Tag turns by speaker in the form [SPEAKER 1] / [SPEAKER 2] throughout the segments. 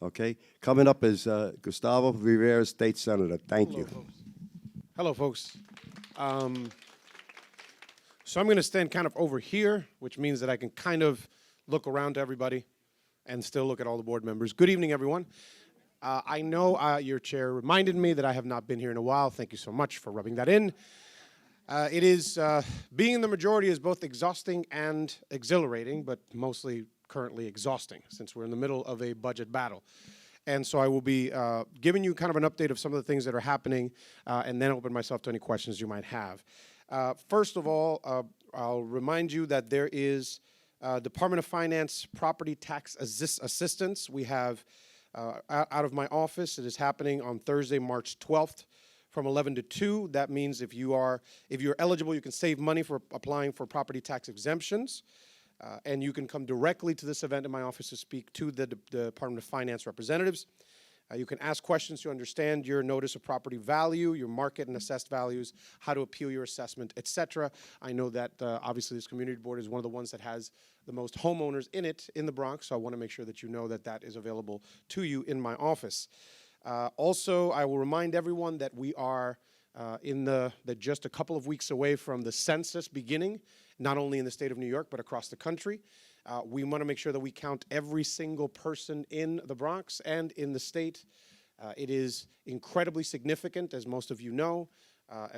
[SPEAKER 1] Okay, coming up is Gustavo Rivera, State Senator. Thank you.
[SPEAKER 2] Hello, folks. So I'm going to stand kind of over here, which means that I can kind of look around to everybody and still look at all the board members. Good evening, everyone. I know your chair reminded me that I have not been here in a while. Thank you so much for rubbing that in. It is, being in the majority is both exhausting and exhilarating, but mostly currently exhausting since we're in the middle of a budget battle. And so I will be giving you kind of an update of some of the things that are happening and then open myself to any questions you might have. First of all, I'll remind you that there is Department of Finance property tax assistance. We have out of my office. It is happening on Thursday, March 12th from 11 to 2. That means if you're eligible, you can save money for applying for property tax exemptions. And you can come directly to this event in my office to speak to the Department of Finance representatives. You can ask questions to understand your notice of property value, your market and assessed values, how to appeal your assessment, etc. I know that obviously this community board is one of the ones that has the most homeowners in it in the Bronx, so I want to make sure that you know that that is available to you in my office. Also, I will remind everyone that we are just a couple of weeks away from the census beginning, not only in the state of New York, but across the country. We want to make sure that we count every single person in the Bronx and in the state. It is incredibly significant, as most of you know,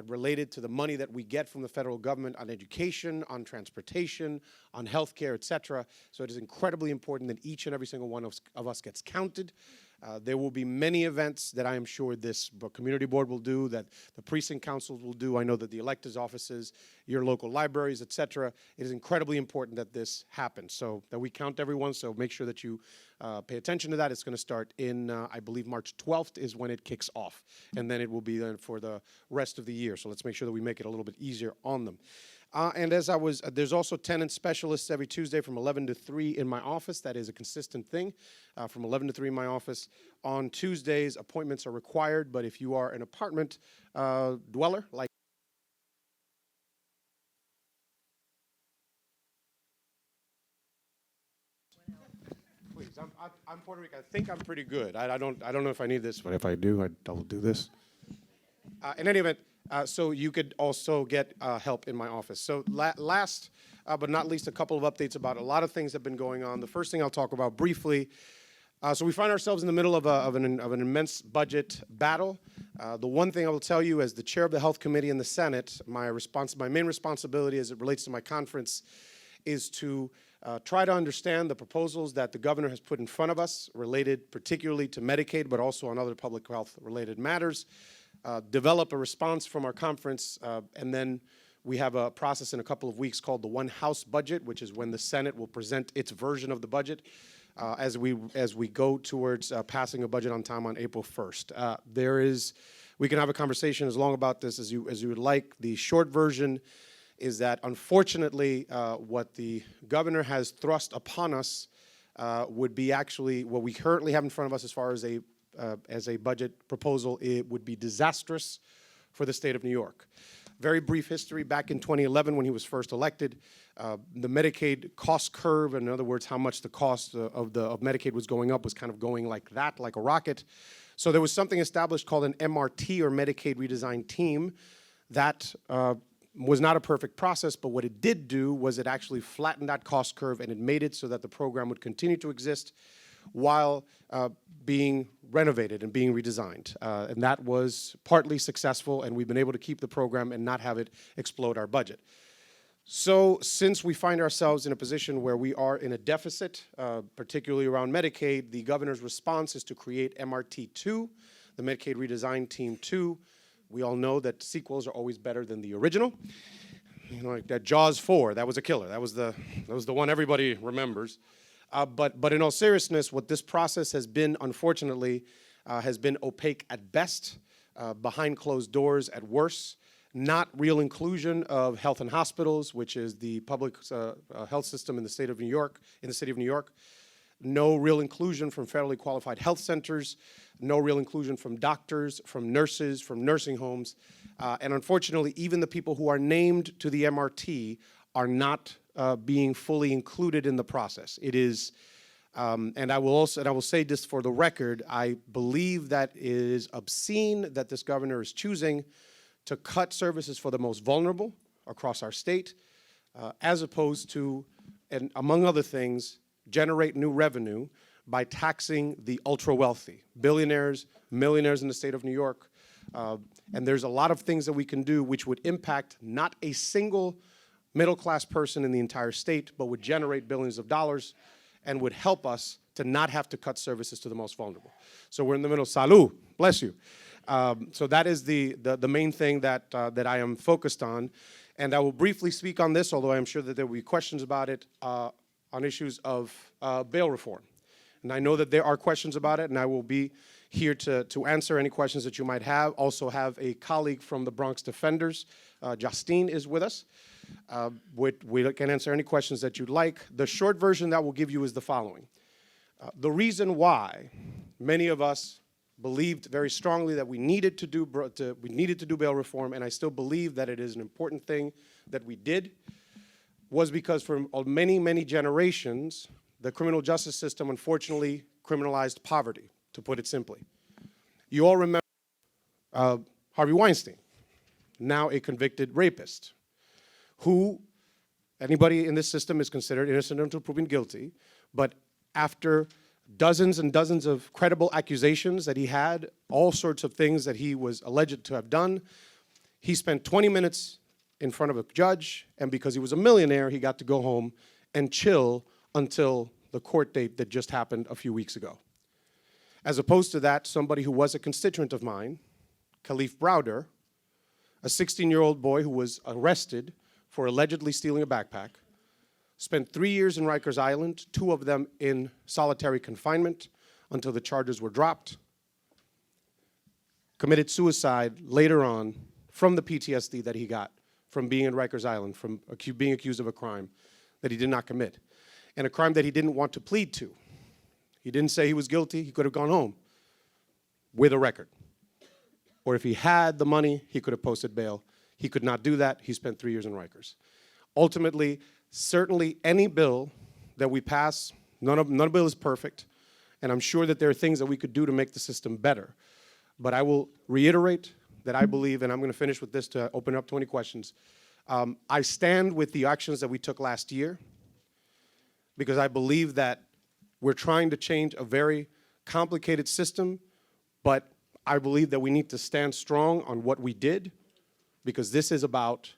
[SPEAKER 2] related to the money that we get from the federal government on education, on transportation, on healthcare, etc. So it is incredibly important that each and every single one of us gets counted. There will be many events that I am sure this community board will do, that the precinct councils will do. I know that the electeds offices, your local libraries, etc. It is incredibly important that this happens, so that we count everyone. So make sure that you pay attention to that. It's going to start in, I believe, March 12th is when it kicks off, and then it will be then for the rest of the year. So let's make sure that we make it a little bit easier on them. And there's also tenant specialists every Tuesday from 11 to 3 in my office. That is a consistent thing, from 11 to 3 in my office. On Tuesdays, appointments are required, but if you are an apartment dweller, like please, I'm Puerto Rican. I think I'm pretty good. I don't know if I need this, but if I do, I will do this. In any event, so you could also get help in my office. So last but not least, a couple of updates about a lot of things that have been going on. The first thing I'll talk about briefly, so we find ourselves in the middle of an immense budget battle. The one thing I will tell you as the chair of the Health Committee in the Senate, my main responsibility as it relates to my conference is to try to understand the proposals that the governor has put in front of us related particularly to Medicaid, but also on other public health related matters. Develop a response from our conference, and then we have a process in a couple of weeks called the One House Budget, which is when the Senate will present its version of the budget as we go towards passing a budget on time on April 1st. We can have a conversation as long about this as you would like. The short version is that unfortunately what the governor has thrust upon us would be actually what we currently have in front of us as a budget proposal. It would be disastrous for the state of New York. Very brief history. Back in 2011 when he was first elected, the Medicaid cost curve, in other words, how much the cost of Medicaid was going up, was kind of going like that, like a rocket. So there was something established called an MRT, or Medicaid Redesign Team. That was not a perfect process, but what it did do was it actually flattened that cost curve, and it made it so that the program would continue to exist while being renovated and being redesigned. And that was partly successful, and we've been able to keep the program and not have it explode our budget. So since we find ourselves in a position where we are in a deficit, particularly around Medicaid, the governor's response is to create MRT2, the Medicaid Redesign Team 2. We all know that sequels are always better than the original. You know, like that Jaws 4, that was a killer. That was the one everybody remembers. But in all seriousness, what this process has been, unfortunately, has been opaque at best, behind closed doors at worst. Not real inclusion of health and hospitals, which is the public health system in the state of New York, No real inclusion from federally qualified health centers. No real inclusion from doctors, from nurses, from nursing homes. And unfortunately, even the people who are named to the MRT are not being fully included in the process. It is And I will say this for the record, I believe that it is obscene that this governor is choosing to cut services for the most vulnerable across our state, as opposed to, and among other things, generate new revenue by taxing the ultra wealthy, billionaires, millionaires in the state of New York. And there's a lot of things that we can do which would impact not a single middle-class person in the entire state, but would generate billions of dollars and would help us to not have to cut services to the most vulnerable. So we're in the middle. Salud, bless you. So that is the main thing that I am focused on. And I will briefly speak on this, although I am sure that there will be questions about it, on issues of bail reform. And I know that there are questions about it, and I will be here to answer any questions that you might have. Also have a colleague from the Bronx Defenders, Justine, is with us. We can answer any questions that you'd like. The short version that we'll give you is the following. The reason why many of us believed very strongly that we needed to do bail reform, and I still believe that it is an important thing that we did, was because for many, many generations, the criminal justice system unfortunately criminalized poverty, to put it simply. You all remember Harvey Weinstein, now a convicted rapist, who anybody in this system is considered innocent until proven guilty, but after dozens and dozens of credible accusations that he had, all sorts of things that he was alleged to have done, he spent 20 minutes in front of a judge, and because he was a millionaire, he got to go home and chill until the court date that just happened a few weeks ago. As opposed to that, somebody who was a constituent of mine, Khalif Browder, a 16-year-old boy who was arrested for allegedly stealing a backpack, spent 3 years in Rikers Island, 2 of them in solitary confinement until the charges were dropped, committed suicide later on from the PTSD that he got from being in Rikers Island, from being accused of a crime that he did not commit, and a crime that he didn't want to plead to. He didn't say he was guilty. He could have gone home with a record. Or if he had the money, he could have posted bail. He could not do that. He spent 3 years in Rikers. Ultimately, certainly any bill that we pass, none bill is perfect, and I'm sure that there are things that we could do to make the system better. But I will reiterate that I believe, and I'm going to finish with this to open up to any questions, I stand with the actions that we took last year because I believe that we're trying to change a very complicated system, but I believe that we need to stand strong on what we did because this is about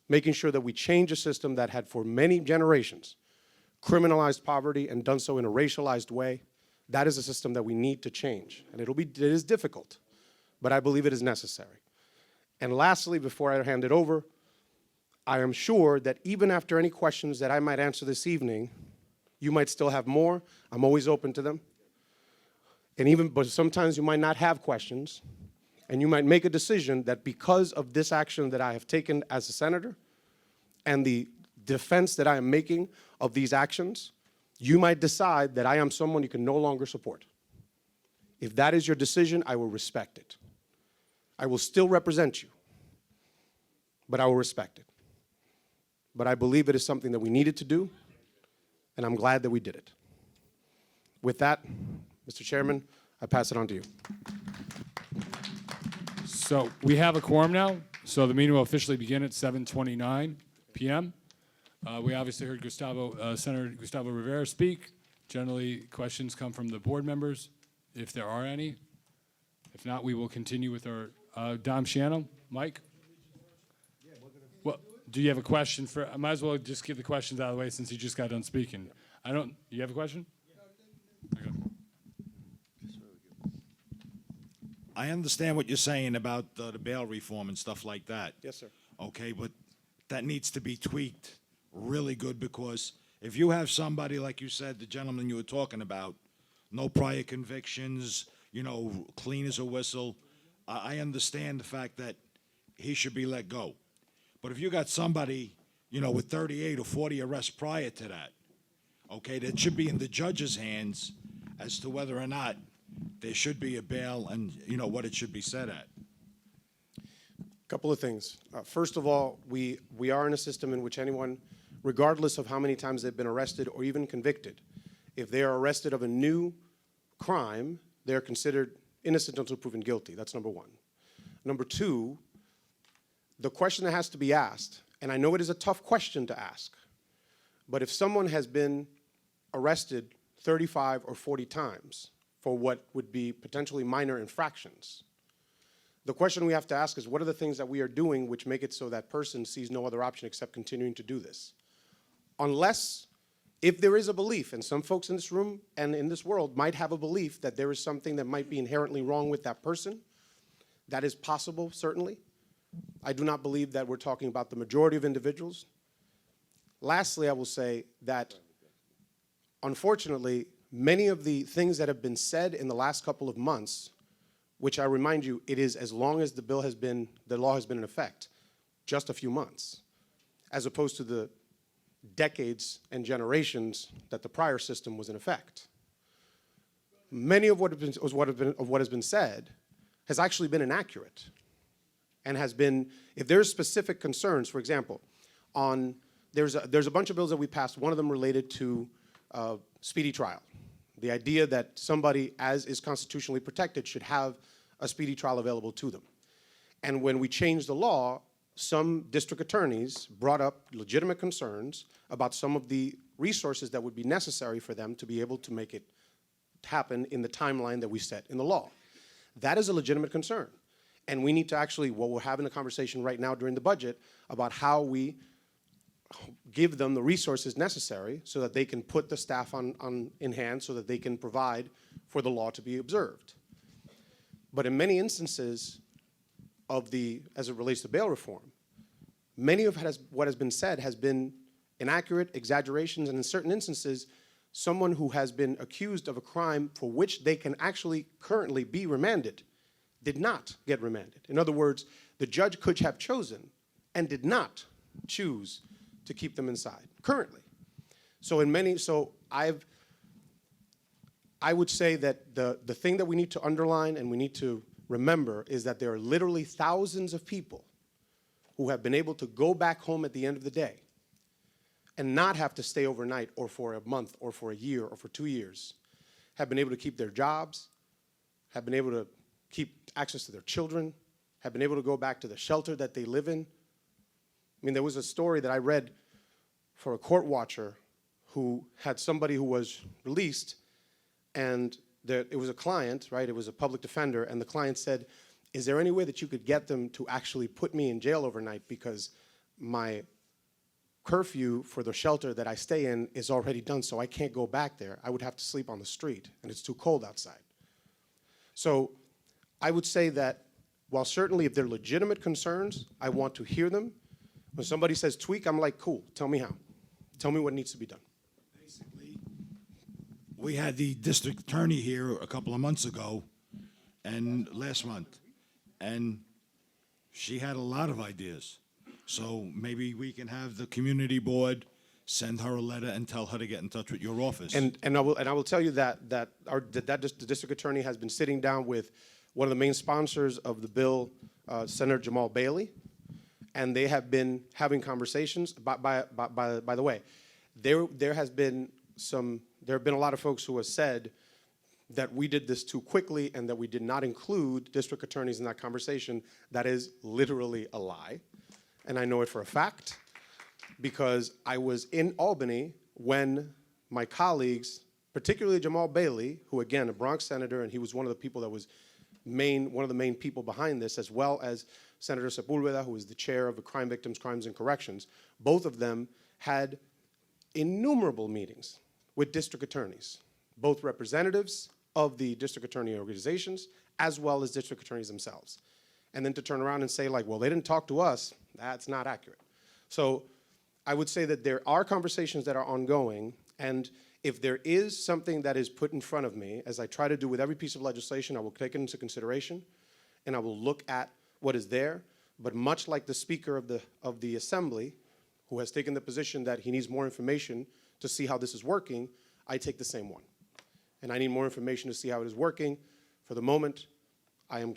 [SPEAKER 2] making sure that we change a system that had for many generations criminalized poverty and done so in a racialized way. That is a system that we need to change. And it is difficult, but I believe it is necessary. And lastly, before I hand it over, I am sure that even after any questions that I might answer this evening, you might still have more. I'm always open to them. But sometimes you might not have questions, and you might make a decision that because of this action that I have taken as a senator and the defense that I am making of these actions, you might decide that I am someone you can no longer support. If that is your decision, I will respect it. I will still represent you, but I will respect it. But I believe it is something that we needed to do, and I'm glad that we did it. With that, Mr. Chairman, I pass it on to you.
[SPEAKER 3] So we have a quorum now, so the meeting will officially begin at 7:29 p.m. We obviously heard Senator Gustavo Rivera speak. Generally, questions come from the board members, if there are any. If not, we will continue with our Dom Shiano. Mike? Well, do you have a question for? I might as well just get the questions out of the way since he just got done speaking. You have a question? Okay.
[SPEAKER 4] I understand what you're saying about the bail reform and stuff like that.
[SPEAKER 2] Yes, sir.
[SPEAKER 4] Okay, but that needs to be tweaked really good because if you have somebody, like you said, the gentleman you were talking about, no prior convictions, clean as a whistle, I understand the fact that he should be let go. But if you got somebody, with 38 or 40 arrests prior to that, okay, that should be in the judge's hands as to whether or not there should be a bail and, what it should be set at.
[SPEAKER 2] A couple of things. First of all, we are in a system in which anyone, regardless of how many times they've been arrested or even convicted, if they are arrested of a new crime, they're considered innocent until proven guilty. That's number one. Number two, the question that has to be asked, and I know it is a tough question to ask, but if someone has been arrested 35 or 40 times for what would be potentially minor infractions, the question we have to ask is, what are the things that we are doing which make it so that person sees no other option except continuing to do this? Unless, if there is a belief, and some folks in this room and in this world might have a belief that there is something that might be inherently wrong with that person, that is possible, certainly. I do not believe that we're talking about the majority of individuals. Lastly, I will say that, unfortunately, many of the things that have been said in the last couple of months, which I remind you, it is as long as the law has been in effect, just a few months, as opposed to the decades and generations that the prior system was in effect. Many of what has been said has actually been inaccurate, and has been, if there's specific concerns, for example, there's a bunch of bills that we passed, one of them related to speedy trial. The idea that somebody, as is constitutionally protected, should have a speedy trial available to them. And when we changed the law, some district attorneys brought up legitimate concerns about some of the resources that would be necessary for them to be able to make it happen in the timeline that we set in the law. That is a legitimate concern. And we need to actually, well, we're having a conversation right now during the budget about how we give them the resources necessary so that they can put the staff in hand so that they can provide for the law to be observed. But in many instances as it relates to bail reform, many of what has been said has been inaccurate, exaggerations, and in certain instances, someone who has been accused of a crime for which they can actually currently be remanded did not get remanded. In other words, the judge could have chosen and did not choose to keep them inside currently. So I would say that the thing that we need to underline and we need to remember is that there are literally thousands of people who have been able to go back home at the end of the day and not have to stay overnight or for a month or for a year or for 2 years, have been able to keep their jobs, have been able to keep access to their children, have been able to go back to the shelter that they live in. I mean, there was a story that I read for a court watcher who had somebody who was released, and it was a client, right? It was a public defender, and the client said, is there any way that you could get them to actually put me in jail overnight because my curfew for the shelter that I stay in is already done, so I can't go back there. I would have to sleep on the street, and it's too cold outside. So I would say that while certainly if they're legitimate concerns, I want to hear them. When somebody says tweak, I'm like, cool, tell me how. Tell me what needs to be done.
[SPEAKER 4] Basically, we had the district attorney here a couple of months ago, and last month, and she had a lot of ideas. So maybe we can have the community board send her a letter and tell her to get in touch with your office.
[SPEAKER 2] And I will tell you that the district attorney has been sitting down with one of the main sponsors of the bill, Senator Jamal Bailey, and they have been having conversations. By the way, there have been a lot of folks who have said that we did this too quickly and that we did not include district attorneys in that conversation. That is literally a lie, and I know it for a fact because I was in Albany when my colleagues, particularly Jamal Bailey, who again, a Bronx senator, and he was one of the people that was one of the main people behind this, as well as Senator Sepulveda, who is the chair of the Crime Victims, Crimes, and Corrections. Both of them had innumerable meetings with district attorneys, both representatives of the district attorney organizations, as well as district attorneys themselves. And then to turn around and say like, well, they didn't talk to us, that's not accurate. So I would say that there are conversations that are ongoing, and if there is something that is put in front of me, as I try to do with every piece of legislation, I will take it into consideration, and I will look at what is there. But much like the Speaker of the Assembly, who has taken the position that he needs more information to see how this is working, I take the same one. And I need more information to see how it is working. For the moment, I am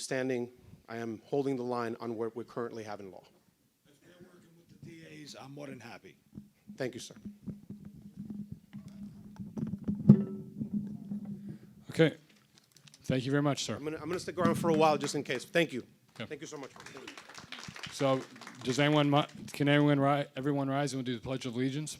[SPEAKER 2] holding the line on what we currently have in law.
[SPEAKER 4] If they're working with the DAs, I'm more than happy.
[SPEAKER 2] Thank you, sir.
[SPEAKER 3] Okay. Thank you very much, sir.
[SPEAKER 2] I'm gonna stick around for a while just in case. Thank you.
[SPEAKER 3] Okay.
[SPEAKER 2] Thank you so much.
[SPEAKER 3] So, can everyone rise and we'll do the Pledge of Allegiance?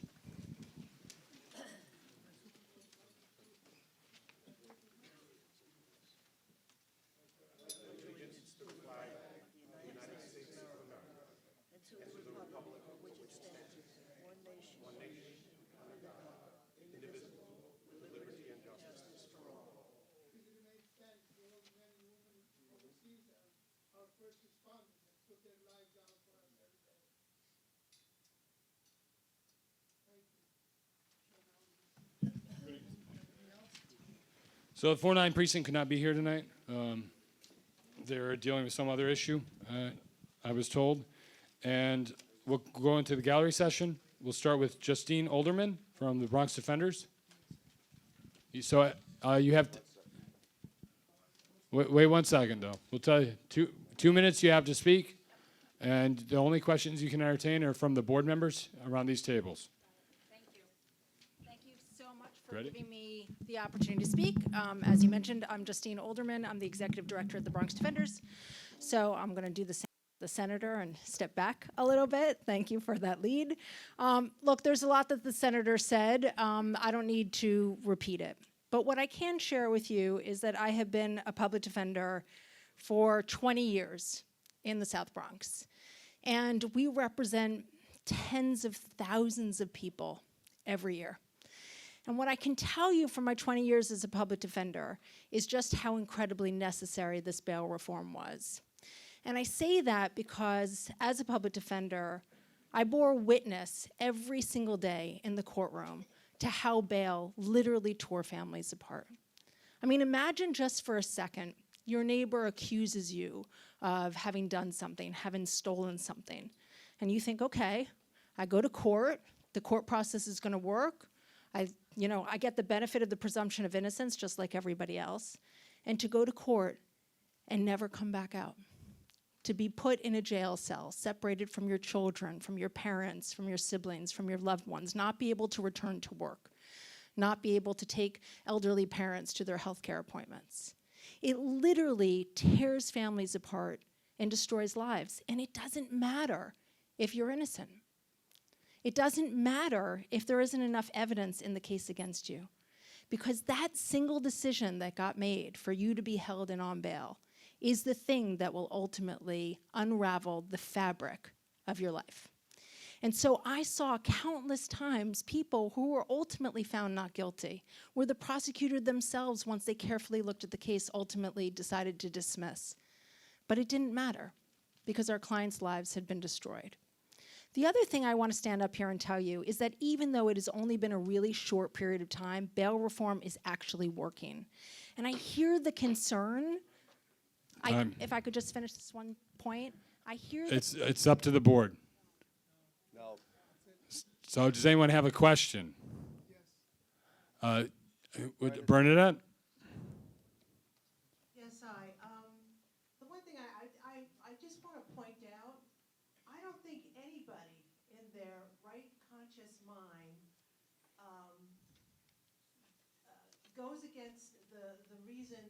[SPEAKER 3] So the 4-9 precinct could not be here tonight. They're dealing with some other issue, I was told. And we'll go into the gallery session. We'll start with Justine Olderman from the Bronx Defenders. So you have to, wait 1 second, though. We'll tell you, two minutes you have to speak, and the only questions you can entertain are from the board members around these tables.
[SPEAKER 5] Thank you. Thank you so much for
[SPEAKER 3] Ready?
[SPEAKER 5] giving me the opportunity to speak. As you mentioned, I'm Justine Olderman. I'm the executive director at the Bronx Defenders. So I'm going to do the same as the senator and step back a little bit. Thank you for that lead. Look, there's a lot that the senator said. I don't need to repeat it. But what I can share with you is that I have been a public defender for 20 years in the South Bronx. And we represent tens of thousands of people every year. And what I can tell you from my 20 years as a public defender is just how incredibly necessary this bail reform was. And I say that because as a public defender, I bore witness every single day in the courtroom to how bail literally tore families apart. I mean, imagine just for a second, your neighbor accuses you of having done something, having stolen something. And you think, okay, I go to court, the court process is gonna work, I get the benefit of the presumption of innocence just like everybody else. And to go to court and never come back out. To be put in a jail cell, separated from your children, from your parents, from your siblings, from your loved ones, not be able to return to work, not be able to take elderly parents to their healthcare appointments. It literally tears families apart and destroys lives. And it doesn't matter if you're innocent. It doesn't matter if there isn't enough evidence in the case against you. Because that single decision that got made for you to be held in on bail is the thing that will ultimately unravel the fabric of your life. And so I saw countless times people who were ultimately found not guilty, where the prosecutor themselves, once they carefully looked at the case, ultimately decided to dismiss. But it didn't matter, because our clients' lives had been destroyed. The other thing I want to stand up here and tell you is that even though it has only been a really short period of time, bail reform is actually working. And I hear the concern. If I could just finish this one point, I hear that
[SPEAKER 3] It's up to the board.
[SPEAKER 1] No.
[SPEAKER 3] So does anyone have a question? Bernadette?
[SPEAKER 6] Yes, hi. The one thing I just want to point out, I don't think anybody in their right conscious mind goes against the reason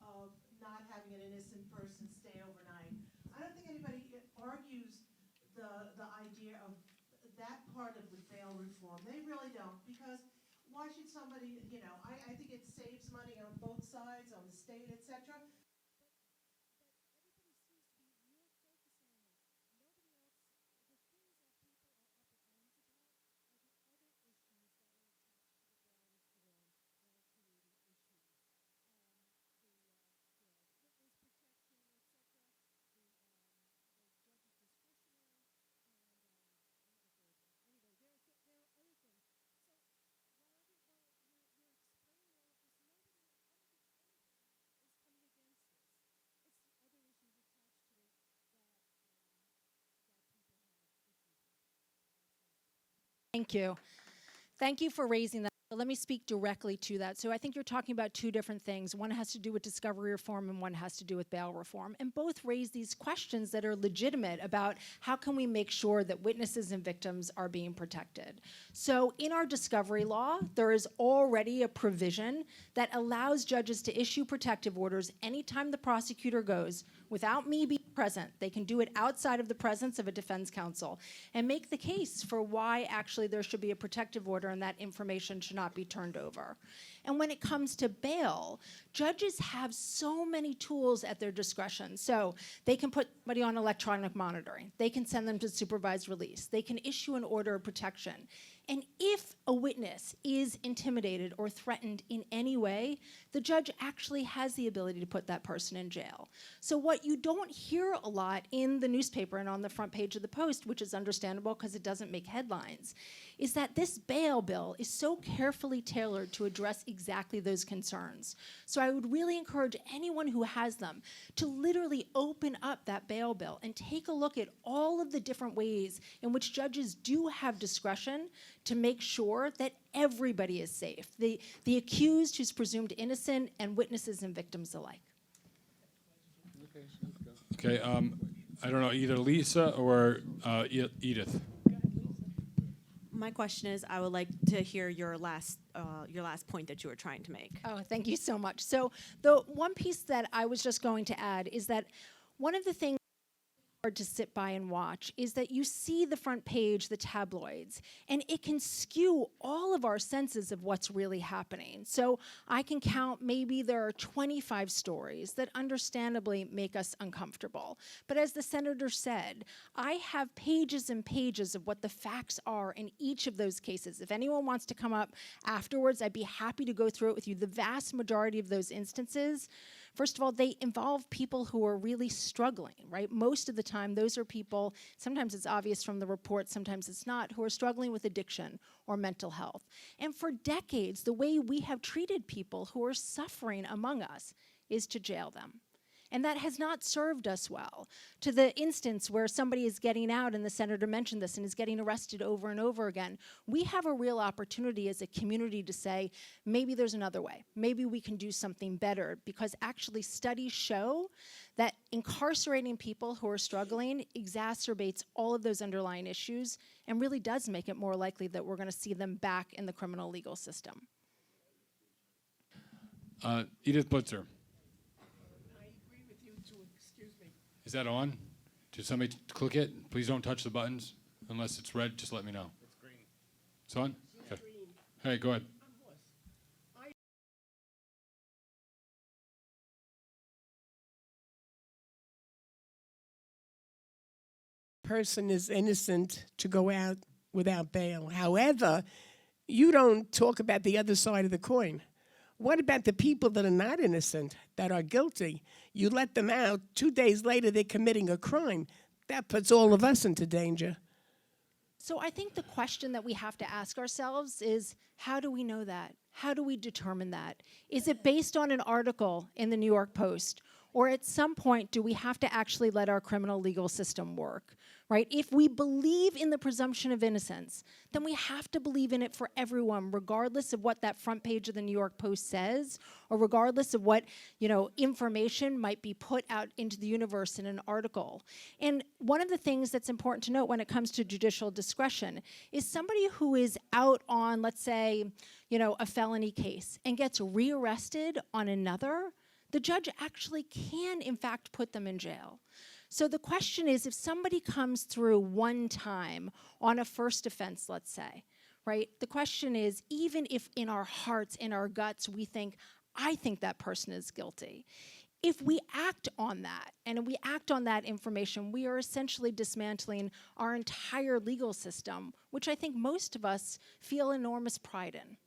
[SPEAKER 6] of not having an innocent person stay overnight. I don't think anybody argues the idea of that part of the bail reform. They really don't, because why should somebody, I think it saves money on both sides, on the state, etc.
[SPEAKER 5] Thank you. Thank you for raising that Let me speak directly to that. So I think you're talking about two different things. One has to do with discovery reform and one has to do with bail reform. And both raise these questions that are legitimate about how can we make sure that witnesses and victims are being protected. So in our discovery law, there is already a provision that allows judges to issue protective orders anytime the prosecutor goes without me being present. They can do it outside of the presence of a defense counsel and make the case for why actually there should be a protective order and that information should not be turned over. And when it comes to bail, judges have so many tools at their discretion. So they can put somebody on electronic monitoring. They can send them to supervised release. They can issue an order of protection. And if a witness is intimidated or threatened in any way, the judge actually has the ability to put that person in jail. So what you don't hear a lot in the newspaper and on the front page of the Post, which is understandable because it doesn't make headlines, is that this bail bill is so carefully tailored to address exactly those concerns. So I would really encourage anyone who has them to literally open up that bail bill and take a look at all of the different ways in which judges do have discretion to make sure that everybody is safe, the accused who's presumed innocent and witnesses and victims alike.
[SPEAKER 3] Okay, I don't know, either Lisa or Edith.
[SPEAKER 7] My question is, I would like to hear your last point that you were trying to make.
[SPEAKER 5] Oh, thank you so much. So the one piece that I was just going to add is that one of the things hard to sit by and watch is that you see the front page, the tabloids, and it can skew all of our senses of what's really happening. So I can count maybe there are 25 stories that understandably make us uncomfortable. But as the senator said, I have pages and pages of what the facts are in each of those cases. If anyone wants to come up afterwards, I'd be happy to go through it with you. The vast majority of those instances, first of all, they involve people who are really struggling, right? Most of the time, those are people, sometimes it's obvious from the report, sometimes it's not, who are struggling with addiction or mental health. And for decades, the way we have treated people who are suffering among us is to jail them. And that has not served us well. To the instance where somebody is getting out, and the senator mentioned this, and is getting arrested over and over again, we have a real opportunity as a community to say, maybe there's another way. Maybe we can do something better, because actually studies show that incarcerating people who are struggling exacerbates all of those underlying issues and really does make it more likely that we're going to see them back in the criminal legal system.
[SPEAKER 3] Edith Blitzer. Is that on? Did somebody click it? Please don't touch the buttons unless it's red. Just let me know. It's green. It's on? Okay. Hey, go ahead.
[SPEAKER 8] Person is innocent to go out without bail. However, you don't talk about the other side of the coin. What about the people that are not innocent, that are guilty? You let them out, 2 days later they're committing a crime. That puts all of us into danger.
[SPEAKER 5] So I think the question that we have to ask ourselves is, how do we know that? How do we determine that? Is it based on an article in the New York Post? Or at some point, do we have to actually let our criminal legal system work, right? If we believe in the presumption of innocence, then we have to believe in it for everyone, regardless of what that front page of the New York Post says, or regardless of what, information might be put out into the universe in an article. And one of the things that's important to note when it comes to judicial discretion is somebody who is out on, let's say, a felony case and gets rearrested on another, the judge actually can, in fact, put them in jail. So the question is, if somebody comes through one time on a first offense, let's say, right? The question is, even if in our hearts, in our guts, we think, I think that person is guilty, if we act on that, and we act on that information, we are essentially dismantling our entire legal system, which I think most of us feel enormous pride in.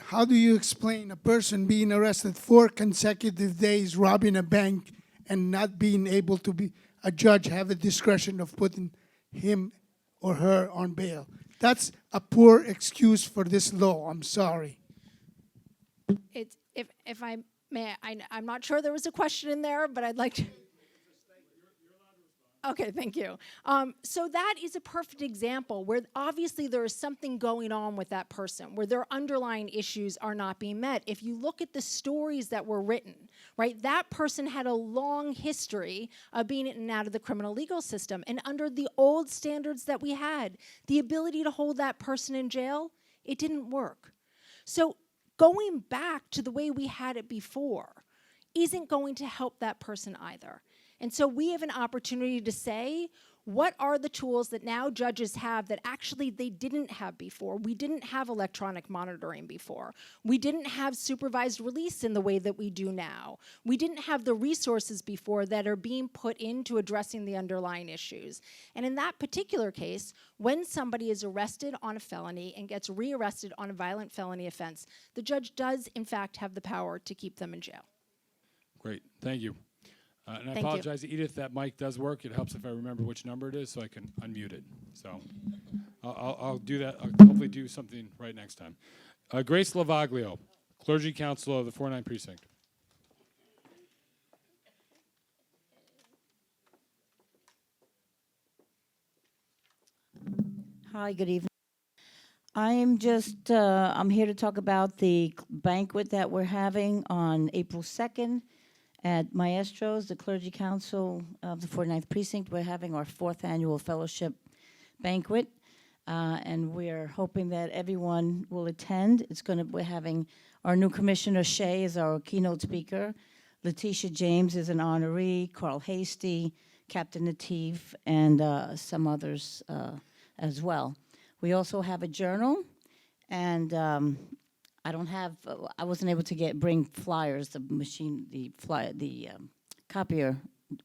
[SPEAKER 9] How do you explain a person being arrested 4 consecutive days robbing a bank and not being able to be a judge have a discretion of putting him or her on bail? That's a poor excuse for this law. I'm sorry.
[SPEAKER 5] It's, if I may, I'm not sure there was a question in there, but I'd like to. Okay, thank you. So that is a perfect example where obviously there is something going on with that person, where their underlying issues are not being met. If you look at the stories that were written, right, that person had a long history of being in and out of the criminal legal system. And under the old standards that we had, the ability to hold that person in jail, it didn't work. So going back to the way we had it before isn't going to help that person either. And so we have an opportunity to say, what are the tools that now judges have that actually they didn't have before? We didn't have electronic monitoring before. We didn't have supervised release in the way that we do now. We didn't have the resources before that are being put into addressing the underlying issues. And in that particular case, when somebody is arrested on a felony and gets rearrested on a violent felony offense, the judge does, in fact, have the power to keep them in jail.
[SPEAKER 3] Great, thank you. And I
[SPEAKER 5] Thank you.
[SPEAKER 3] apologize, Edith, that mic does work. It helps if I remember which number it is so I can unmute it. So I'll do that. I'll hopefully do something right next time. Grace Lavaglio, Clergy Council of the 49th Precinct.
[SPEAKER 10] Hi, good evening. I'm here to talk about the banquet that we're having on April 2nd at Maestro's, the Clergy Council of the 49th Precinct. We're having our 4th annual fellowship banquet, and we're hoping that everyone will attend. We're having our new Commissioner Shea as our keynote speaker. Letitia James is an honoree, Carl Hasty, Captain Natif, and some others as well. We also have a journal, and I wasn't able to bring flyers. The copier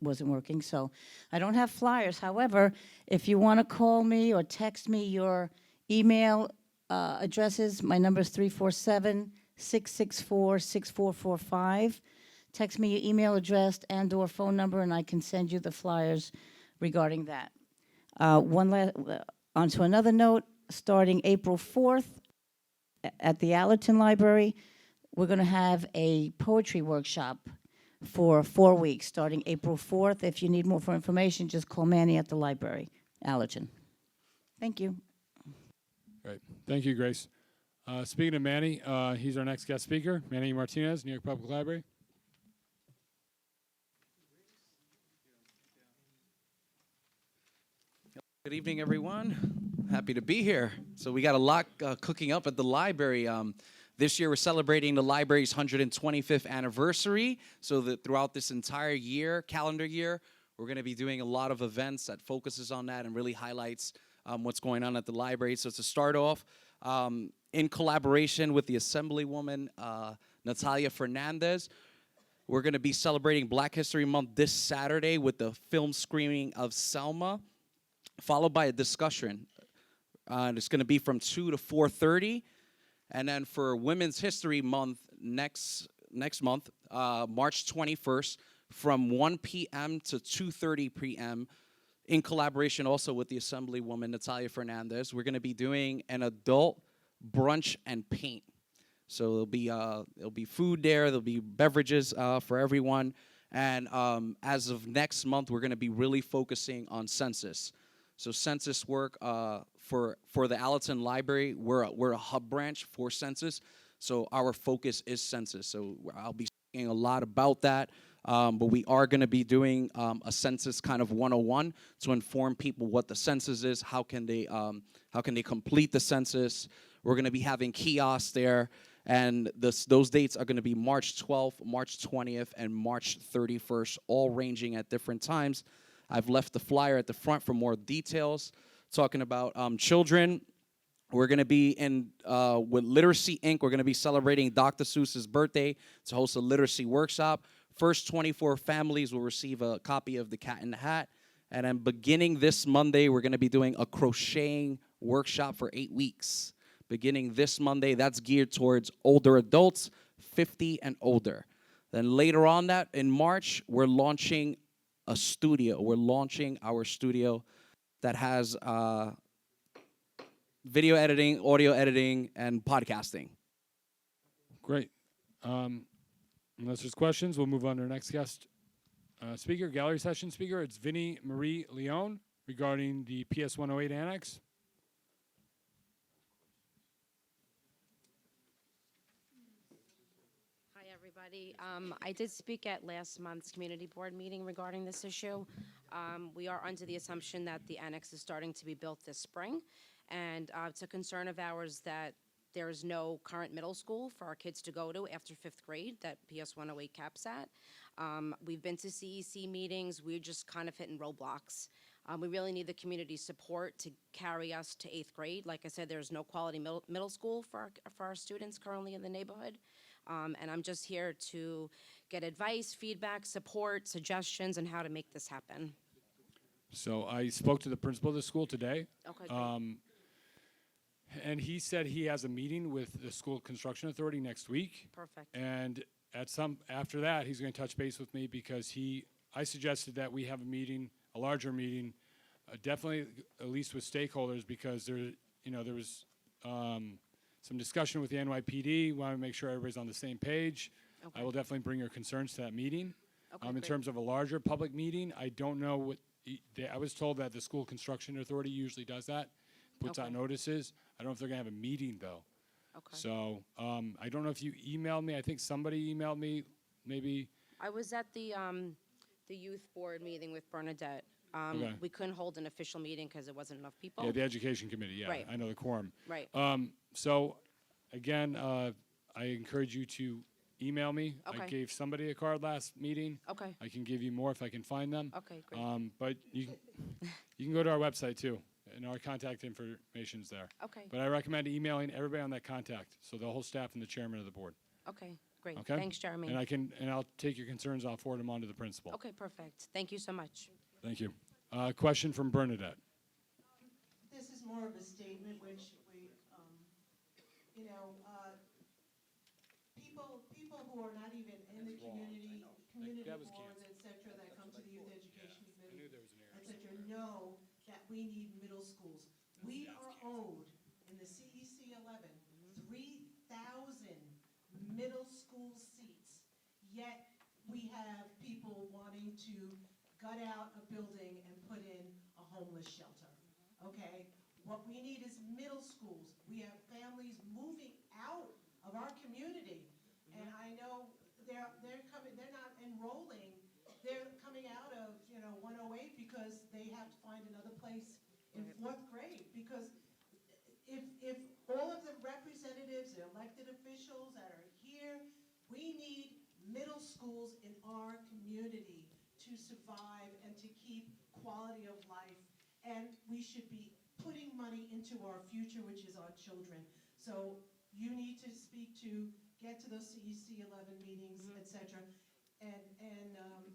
[SPEAKER 10] wasn't working, so I don't have flyers. However, if you want to call me or text me your email addresses, my number is 347-664-6445. Text me your email address and/or phone number, and I can send you the flyers regarding that. Onto another note, starting April 4th at the Allerton Library, we're going to have a poetry workshop for 4 weeks, starting April 4th. If you need more information, just call Manny at the library, Allerton. Thank you.
[SPEAKER 3] Great, thank you, Grace. Speaking of Manny, he's our next guest speaker, Manny Martinez, New York Public Library.
[SPEAKER 11] Good evening, everyone. Happy to be here. So we got a lot cooking up at the library. This year we're celebrating the library's 125th anniversary. So that throughout this entire year, calendar year, we're going to be doing a lot of events that focuses on that and really highlights what's going on at the library. So to start off, in collaboration with the Assemblywoman Natalia Fernandez, we're going to be celebrating Black History Month this Saturday with the film screening of Selma, followed by a discussion. And it's going to be from 2 to 4:30. And then for Women's History Month next month, March 21st, from 1 p.m. to 2:30 p.m., in collaboration also with the Assemblywoman Natalia Fernandez, we're going to be doing an adult brunch and paint. So there'll be food there, there'll be beverages for everyone. And as of next month, we're going to be really focusing on census. So census work for the Allerton Library, we're a hub branch for census. So our focus is census. So I'll be speaking a lot about that. But we are going to be doing a census kind of 101 to inform people what the census is, how can they complete the census. We're going to be having kiosks there. And those dates are going to be March 12th, March 20th, and March 31st, all ranging at different times. I've left the flyer at the front for more details. Talking about children, we're going to be with Literacy Inc., we're going to be celebrating Dr. Seuss's birthday to host a literacy workshop. First 24 families will receive a copy of The Cat in the Hat. And then beginning this Monday, we're going to be doing a crocheting workshop for 8 weeks. Beginning this Monday, that's geared towards older adults, 50 and older. Then later on that, in March, we're launching a studio. We're launching our studio that has video editing, audio editing, and podcasting.
[SPEAKER 3] Great. Unless there's questions, we'll move on to our next guest. speaker, gallery session speaker. It's Vinnie Marie Leone regarding the PS 108 annex.
[SPEAKER 12] Hi, everybody. I did speak at last month's community board meeting regarding this issue. We are under the assumption that the annex is starting to be built this spring, and it's a concern of ours that there is no current middle school for our kids to go to after 5th grade that PS 108 caps at. We've been to CEC meetings. We're just kind of hitting roadblocks. We really need the community support to carry us to 8th grade. Like I said, there's no quality middle school for our students currently in the neighborhood. And I'm just here to get advice, feedback, support, suggestions on how to make this happen.
[SPEAKER 3] So I spoke to the principal of the school today.
[SPEAKER 12] Okay, great.
[SPEAKER 3] And he said he has a meeting with the school construction authority next week.
[SPEAKER 12] Perfect.
[SPEAKER 3] And after that, he's going to touch base with me because I suggested that we have a meeting, a larger meeting, definitely at least with stakeholders, because there was some discussion with the NYPD. Want to make sure everybody's on the same page.
[SPEAKER 12] Okay.
[SPEAKER 3] I will definitely bring your concerns to that meeting.
[SPEAKER 12] Okay,
[SPEAKER 3] In
[SPEAKER 12] great.
[SPEAKER 3] terms of a larger public meeting, I don't know what. I was told that the school construction authority usually does that, puts out
[SPEAKER 12] Okay.
[SPEAKER 3] notices. I don't know if they're going to have a meeting though.
[SPEAKER 12] Okay.
[SPEAKER 3] So I don't know if you emailed me. I think somebody emailed me. Maybe.
[SPEAKER 12] I was at the youth board meeting with Bernadette.
[SPEAKER 3] Okay.
[SPEAKER 12] We couldn't hold an official meeting because there wasn't enough people.
[SPEAKER 3] Yeah, the education committee. Yeah,
[SPEAKER 12] Right.
[SPEAKER 3] I know the quorum.
[SPEAKER 12] Right.
[SPEAKER 3] So, again, I encourage you to email me. I
[SPEAKER 12] Okay.
[SPEAKER 3] gave somebody a card last meeting.
[SPEAKER 12] Okay.
[SPEAKER 3] I can give you more if I can find them.
[SPEAKER 12] Okay, great.
[SPEAKER 3] But you can go to our website too, and our contact information's there.
[SPEAKER 12] Okay.
[SPEAKER 3] But I recommend emailing everybody on that contact, so the whole staff and the chairman of the board.
[SPEAKER 12] Okay, great.
[SPEAKER 3] Okay.
[SPEAKER 12] Thanks, Jeremy.
[SPEAKER 3] And I'll take your concerns. I'll forward them on to the principal.
[SPEAKER 12] Okay, perfect. Thank you so much.
[SPEAKER 3] Thank you. Question from Bernadette.
[SPEAKER 6] This is more of a statement, which we, people who are not even in the community
[SPEAKER 3] That was
[SPEAKER 6] boards,
[SPEAKER 3] canceled.
[SPEAKER 6] et cetera, that come to the youth education committee,
[SPEAKER 3] there was an error.
[SPEAKER 6] et cetera, know that we need middle schools. We are owed, in the CEC 11, 3,000 middle school seats, yet we have people wanting to gut out a building and put in a homeless shelter, okay? What we need is middle schools. We have families moving out of our community, and I know they're coming, they're not enrolling, they're coming out of, 108 because they have to find another place in 4th grade, because if all of the representatives, the elected officials that are here, we need middle schools in our community to survive and to keep quality of life. And we should be putting money into our future, which is our children. So you need to get to those CEC 11 meetings, et cetera. And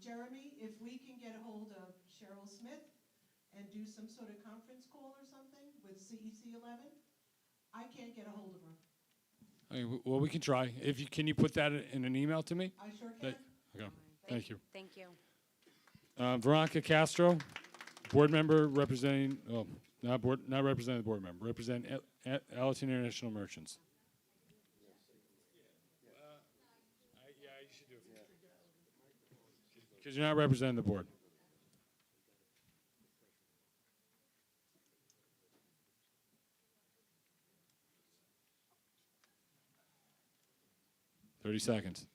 [SPEAKER 6] Jeremy, if we can get a hold of Cheryl Smith and do some sort of conference call or something with CEC 11, I can't get a hold of her.
[SPEAKER 3] Well, we can try. Can you put that in an email to me?
[SPEAKER 6] I sure can.
[SPEAKER 3] Okay. Thank you.
[SPEAKER 12] Thank you.
[SPEAKER 3] Veronica Castro, board member representing, not representing the board member, representing Allerton International Merchants. Yeah, you should do it. Because you're not representing the board. Thirty seconds.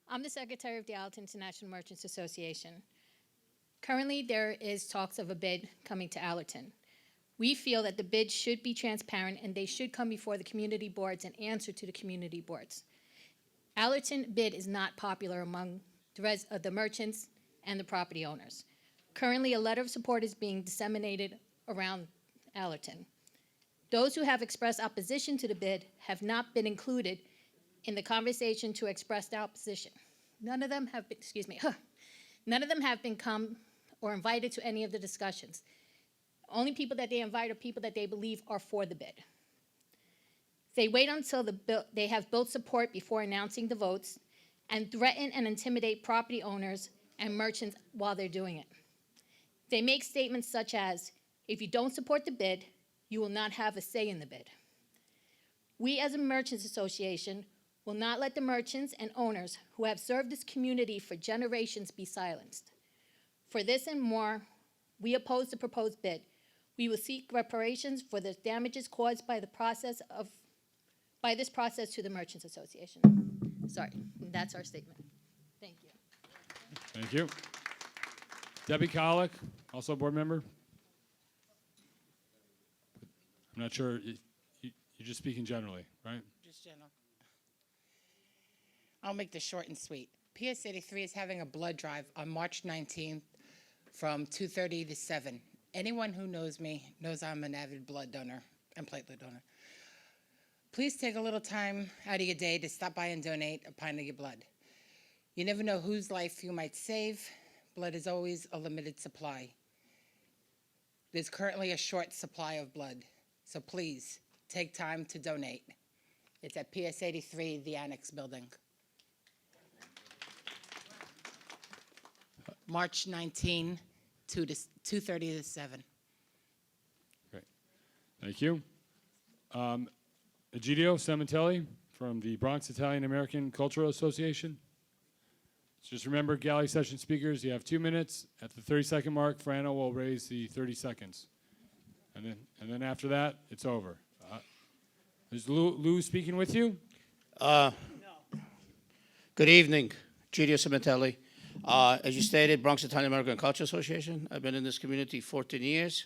[SPEAKER 13] I'm the secretary of the Allerton International Merchants Association. Currently, there is talks of a bid coming to Allerton. We feel that the bid should be transparent and they should come before the community boards and answer to the community boards. Allerton bid is not popular among the merchants and the property owners. Currently, a letter of support is being disseminated around Allerton. Those who have expressed opposition to the bid have not been included in the conversation to express their opposition. None of them have been, none of them have been come or invited to any of the discussions. Only people that they invite are people that they believe are for the bid. They wait until they have built support before announcing the votes and threaten and intimidate property owners and merchants while they're doing it. They make statements such as, if you don't support the bid, you will not have a say in the bid. We as a merchants association will not let the merchants and owners who have served this community for generations be silenced. For this and more, we oppose the proposed bid. We will seek reparations for the damages caused by this process to the Merchants Association. Sorry, that's our statement. Thank you.
[SPEAKER 3] Thank you. Debbie Colick, also a board member. I'm not sure, you're just speaking generally, right?
[SPEAKER 14] Just general. I'll make this short and sweet. PS 83 is having a blood drive on March 19th from 2:30 to 7. Anyone who knows me knows I'm an avid blood donor and platelet donor. Please take a little time out of your day to stop by and donate a pint of your blood. You never know whose life you might save. Blood is always a limited supply. There's currently a short supply of blood, so please take time to donate. It's at PS 83, the Annex Building. March 19, 2:30 to 7.
[SPEAKER 3] Great. Thank you. Egidio Cementelli from the Bronx Italian American Cultural Association. So just remember, gallery session speakers, you have 2 minutes. At the 30-second mark, Frano will raise the 30 seconds. And then after that, it's over. Is Lou speaking with you?
[SPEAKER 15] Good evening, Egidio Cementelli. As you stated, Bronx Italian American Cultural Association. I've been in this community 14 years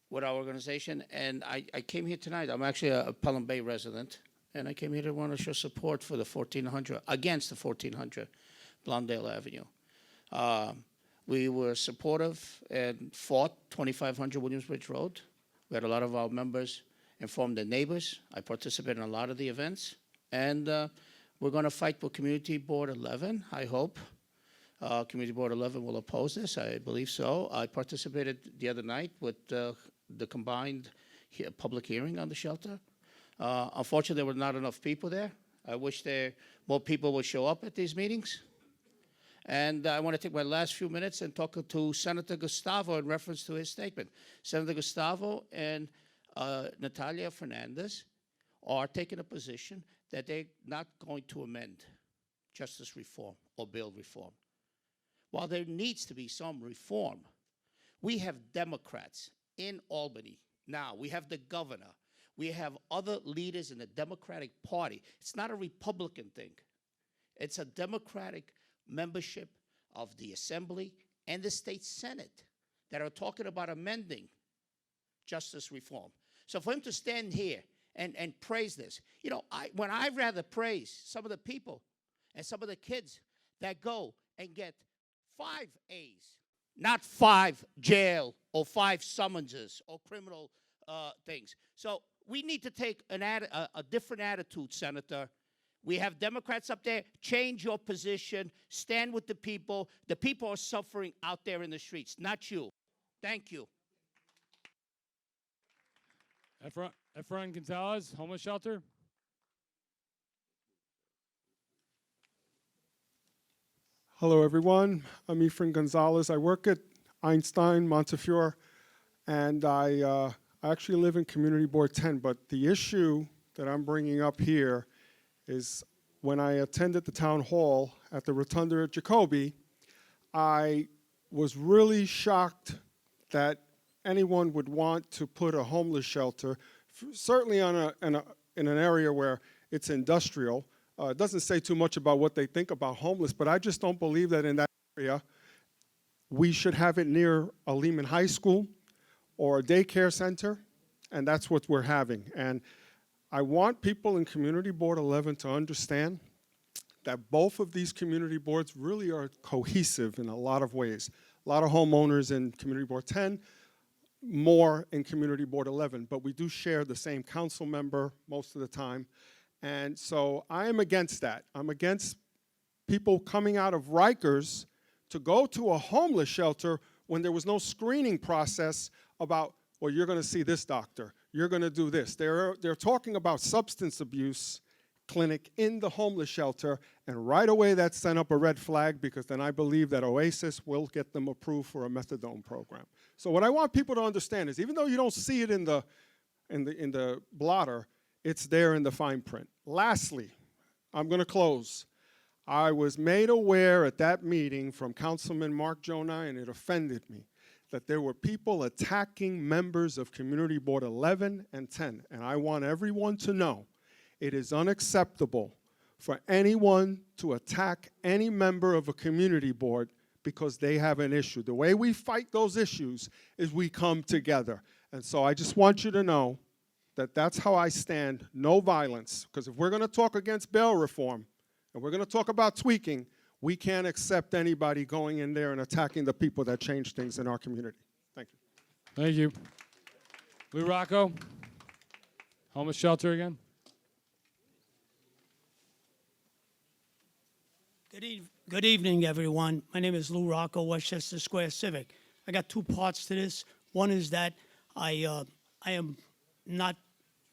[SPEAKER 15] with our organization, and I came here tonight. I'm actually a Pelham Bay resident, and I came here to want to show support for the 1400, against the 1400 Blondale Avenue. We were supportive and fought 2500 Williamsbridge Road. We had a lot of our members inform their neighbors. I participated in a lot of the events, and we're going to fight for Community Board 11, I hope. Community Board 11 will oppose this, I believe so. I participated the other night with the combined public hearing on the shelter. Unfortunately, there were not enough people there. I wish more people would show up at these meetings. And I want to take my last few minutes and talk to Senator Gustavo in reference to his statement. Senator Gustavo and Natalia Fernandez are taking a position that they're not going to amend justice reform or bail reform. While there needs to be some reform, we have Democrats in Albany now. We have the governor. We have other leaders in the Democratic Party. It's not a Republican thing. It's a Democratic membership of the Assembly and the State Senate that are talking about amending justice reform. So for him to stand here and praise this, you know, when I'd rather praise some of the people and some of the kids that go and get 5 A's, not 5 jail or 5 summonses or criminal things. So we need to take a different attitude, Senator. We have Democrats up there. Change your position. Stand with the people. The people are suffering out there in the streets, not you. Thank you.
[SPEAKER 3] Efrain Gonzalez, homeless shelter.
[SPEAKER 16] Hello, everyone. I'm Efrain Gonzalez. I work at Einstein, Montefiore, and I actually live in Community Board 10, but the issue that I'm bringing up here is when I attended the town hall at the Rotunda at Jacoby, I was really shocked that anyone would want to put a homeless shelter, certainly in an area where it's industrial. It doesn't say too much about what they think about homeless, but I just don't believe that in that area we should have it near a Lehman High School or a daycare center, and that's what we're having. And I want people in Community Board 11 to understand that both of these community boards really are cohesive in a lot of ways. A lot of homeowners in Community Board 10, more in Community Board 11, but we do share the same council member most of the time. And so I am against that. I'm against people coming out of Rikers to go to a homeless shelter when there was no screening process about, well, you're going to see this doctor, you're going to do this. They're talking about substance abuse clinic in the homeless shelter, and right away that sent up a red flag, because then I believe that Oasis will get them approved for a methadone program. So what I want people to understand is, even though you don't see it in the blotter, It's there in the fine print. Lastly, I'm going to close. I was made aware at that meeting from Councilman Mark Jonah, and it offended me, that there were people attacking members of Community Board 11 and 10. And I want everyone to know it is unacceptable for anyone to attack any member of a community board because they have an issue. The way we fight those issues is we come together. And so I just want you to know that that's how I stand, no violence. Because if we're going to talk against bail reform, and we're going to talk about tweaking, we can't accept anybody going in there and attacking the people that change things in our community. Thank you.
[SPEAKER 3] Thank you. Lou Rocco, homeless shelter again.
[SPEAKER 17] Good evening, everyone. My name is Lou Rocco, Westchester Square Civic. I got two parts to this. One is that I am not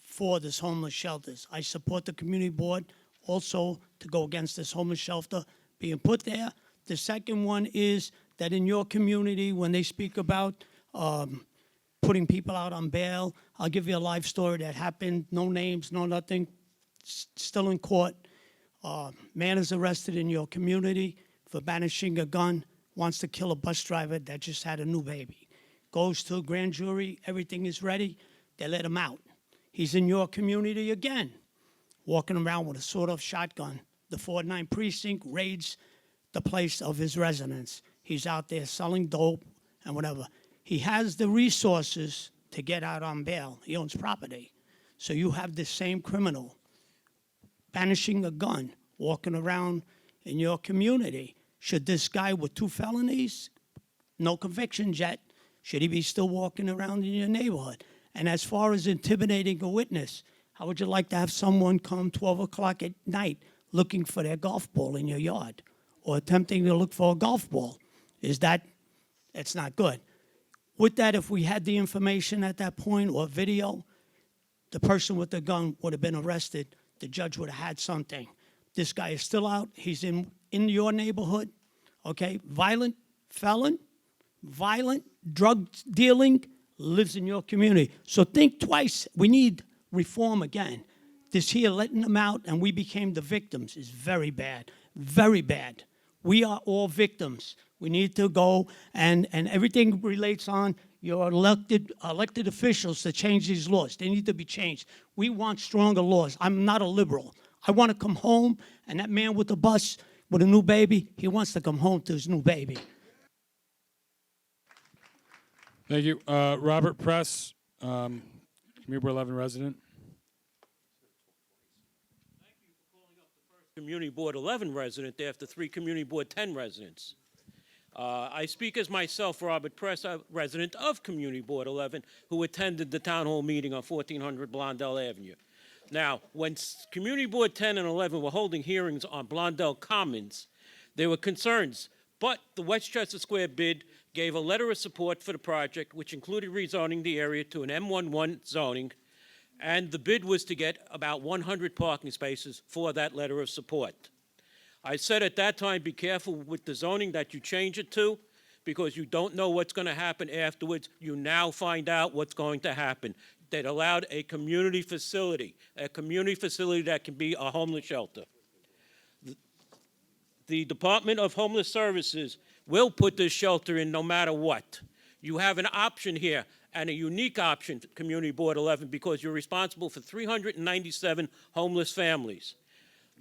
[SPEAKER 17] for this homeless shelters. I support the community board also to go against this homeless shelter being put there. The second one is that in your community, when they speak about putting people out on bail, I'll give you a live story that happened, no names, no nothing, still in court. Man is arrested in your community for banishing a gun, wants to kill a bus driver that just had a new baby. Goes to a grand jury, everything is ready, they let him out. He's in your community again, walking around with a sawed-off shotgun. The 49 precinct raids the place of his residence. He's out there selling dope and whatever. He has the resources to get out on bail. He owns property. So you have the same criminal banishing a gun, walking around in your community. Should this guy with 2 felonies, no convictions yet, should he be still walking around in your neighborhood? And as far as intimidating a witness, how would you like to have someone come 12 o'clock at night looking for their golf ball in your yard or attempting to look for a golf ball? It's not good. With that, if we had the information at that point or video, the person with the gun would have been arrested. The judge would have had something. This guy is still out. He's in your neighborhood, okay? Violent felon, violent drug dealing, lives in your community. So think twice. We need reform again. This here letting them out and we became the victims is very bad, very bad. We are all victims. We need to go and everything relates on your elected officials to change these laws. They need to be changed. We want stronger laws. I'm not a liberal. I want to come home, and that man with the bus with a new baby, he wants to come home to his new baby.
[SPEAKER 3] Thank you. Robert Press, Community Board 11 resident.
[SPEAKER 18] Community Board 11 resident after 3 Community Board 10 residents. I speak as myself, Robert Press, a resident of Community Board 11, who attended the town hall meeting on 1400 Blondell Avenue. Now, when Community Board 10 and 11 were holding hearings on Blondell Commons, there were concerns, but the Westchester Square bid gave a letter of support for the project, which included rezoning the area to an M11 zoning, and the bid was to get about 100 parking spaces for that letter of support. I said at that time, be careful with the zoning that you change it to, because you don't know what's going to happen afterwards. You now find out what's going to happen. That allowed a community facility that can be a homeless shelter. The Department of Homeless Services will put this shelter in no matter what. You have an option here, and a unique option, Community Board 11, because you're responsible for 397 homeless families.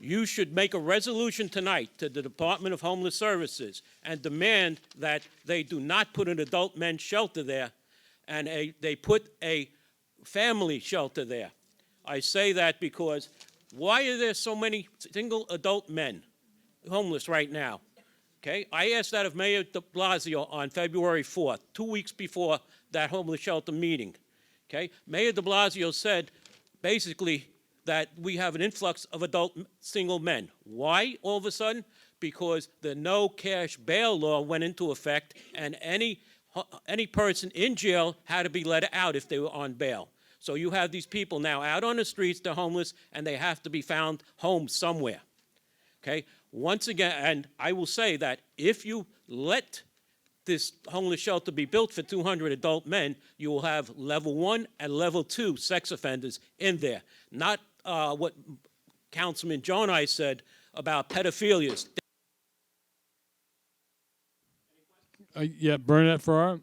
[SPEAKER 18] You should make a resolution tonight to the Department of Homeless Services and demand that they do not put an adult men's shelter there, and they put a family shelter there. I say that because why are there so many single adult men homeless right now? Okay, I asked that of Mayor de Blasio on February 4th, 2 weeks before that homeless shelter meeting. Okay, Mayor de Blasio said basically that we have an influx of adult single men. Why all of a sudden? Because the no cash bail law went into effect, and any person in jail had to be let out if they were on bail. So you have these people now out on the streets, they're homeless, and they have to be found home somewhere. Okay? Once again, and I will say that if you let this homeless shelter be built for 200 adult men, you will have level 1 and level 2 sex offenders in there. Not what Councilman Joe and I said about pedophilias.
[SPEAKER 3] Yeah, Bernadette Farrar.
[SPEAKER 6] Bob,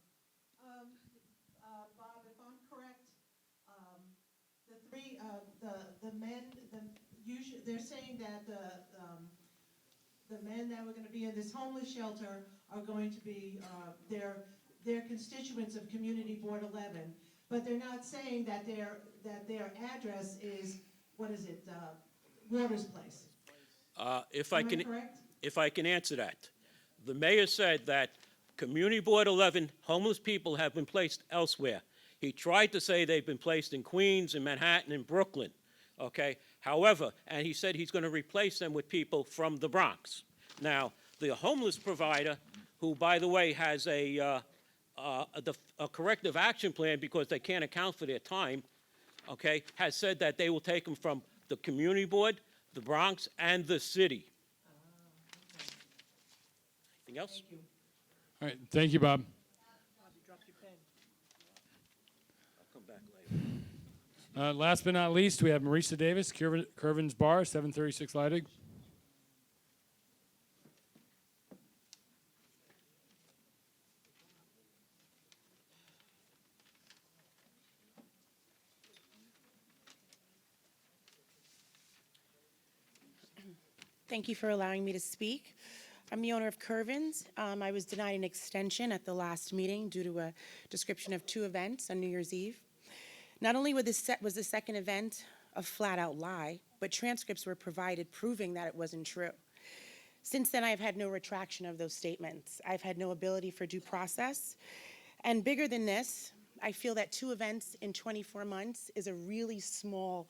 [SPEAKER 6] if I'm correct, the three, the men, they're saying that the men that were going to be in this homeless shelter are going to be, they're constituents of Community Board 11, but they're not saying that their address is, what is it, Waters Place.
[SPEAKER 18] If
[SPEAKER 6] Am I correct?
[SPEAKER 18] if I can answer that. The mayor said that Community Board 11 homeless people have been placed elsewhere. He tried to say they've been placed in Queens, in Manhattan, in Brooklyn, okay? However, and he said he's going to replace them with people from the Bronx. Now, the homeless provider, who, by the way, has a corrective action plan because they can't account for their time, okay, has said that they will take them from the Community Board, the Bronx, and the city. Anything else?
[SPEAKER 3] All right, thank you, Bob.
[SPEAKER 18] I'll come back later.
[SPEAKER 3] Last but not least, we have Marisa Davis, Curvin's Bar, 736 Leidig.
[SPEAKER 19] Thank you for allowing me to speak. I'm the owner of Curvin's. I was denied an extension at the last meeting due to a description of 2 events on New Year's Eve. Not only was the second event a flat-out lie, but transcripts were provided proving that it wasn't true. Since then, I've had no retraction of those statements. I've had no ability for due process. And bigger than this, I feel that 2 events in 24 months is a really small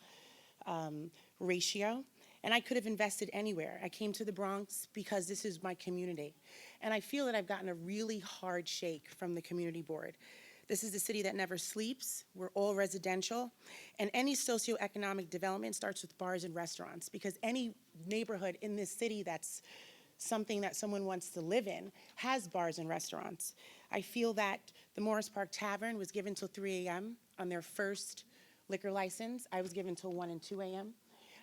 [SPEAKER 19] ratio. And I could have invested anywhere. I came to the Bronx because this is my community. And I feel that I've gotten a really hard shake from the community board. This is a city that never sleeps. We're all residential. And any socioeconomic development starts with bars and restaurants, because any neighborhood in this city that's something that someone wants to live in has bars and restaurants. I feel that the Morris Park Tavern was given till 3 a.m. on their first liquor license. I was given till 1 and 2 a.m.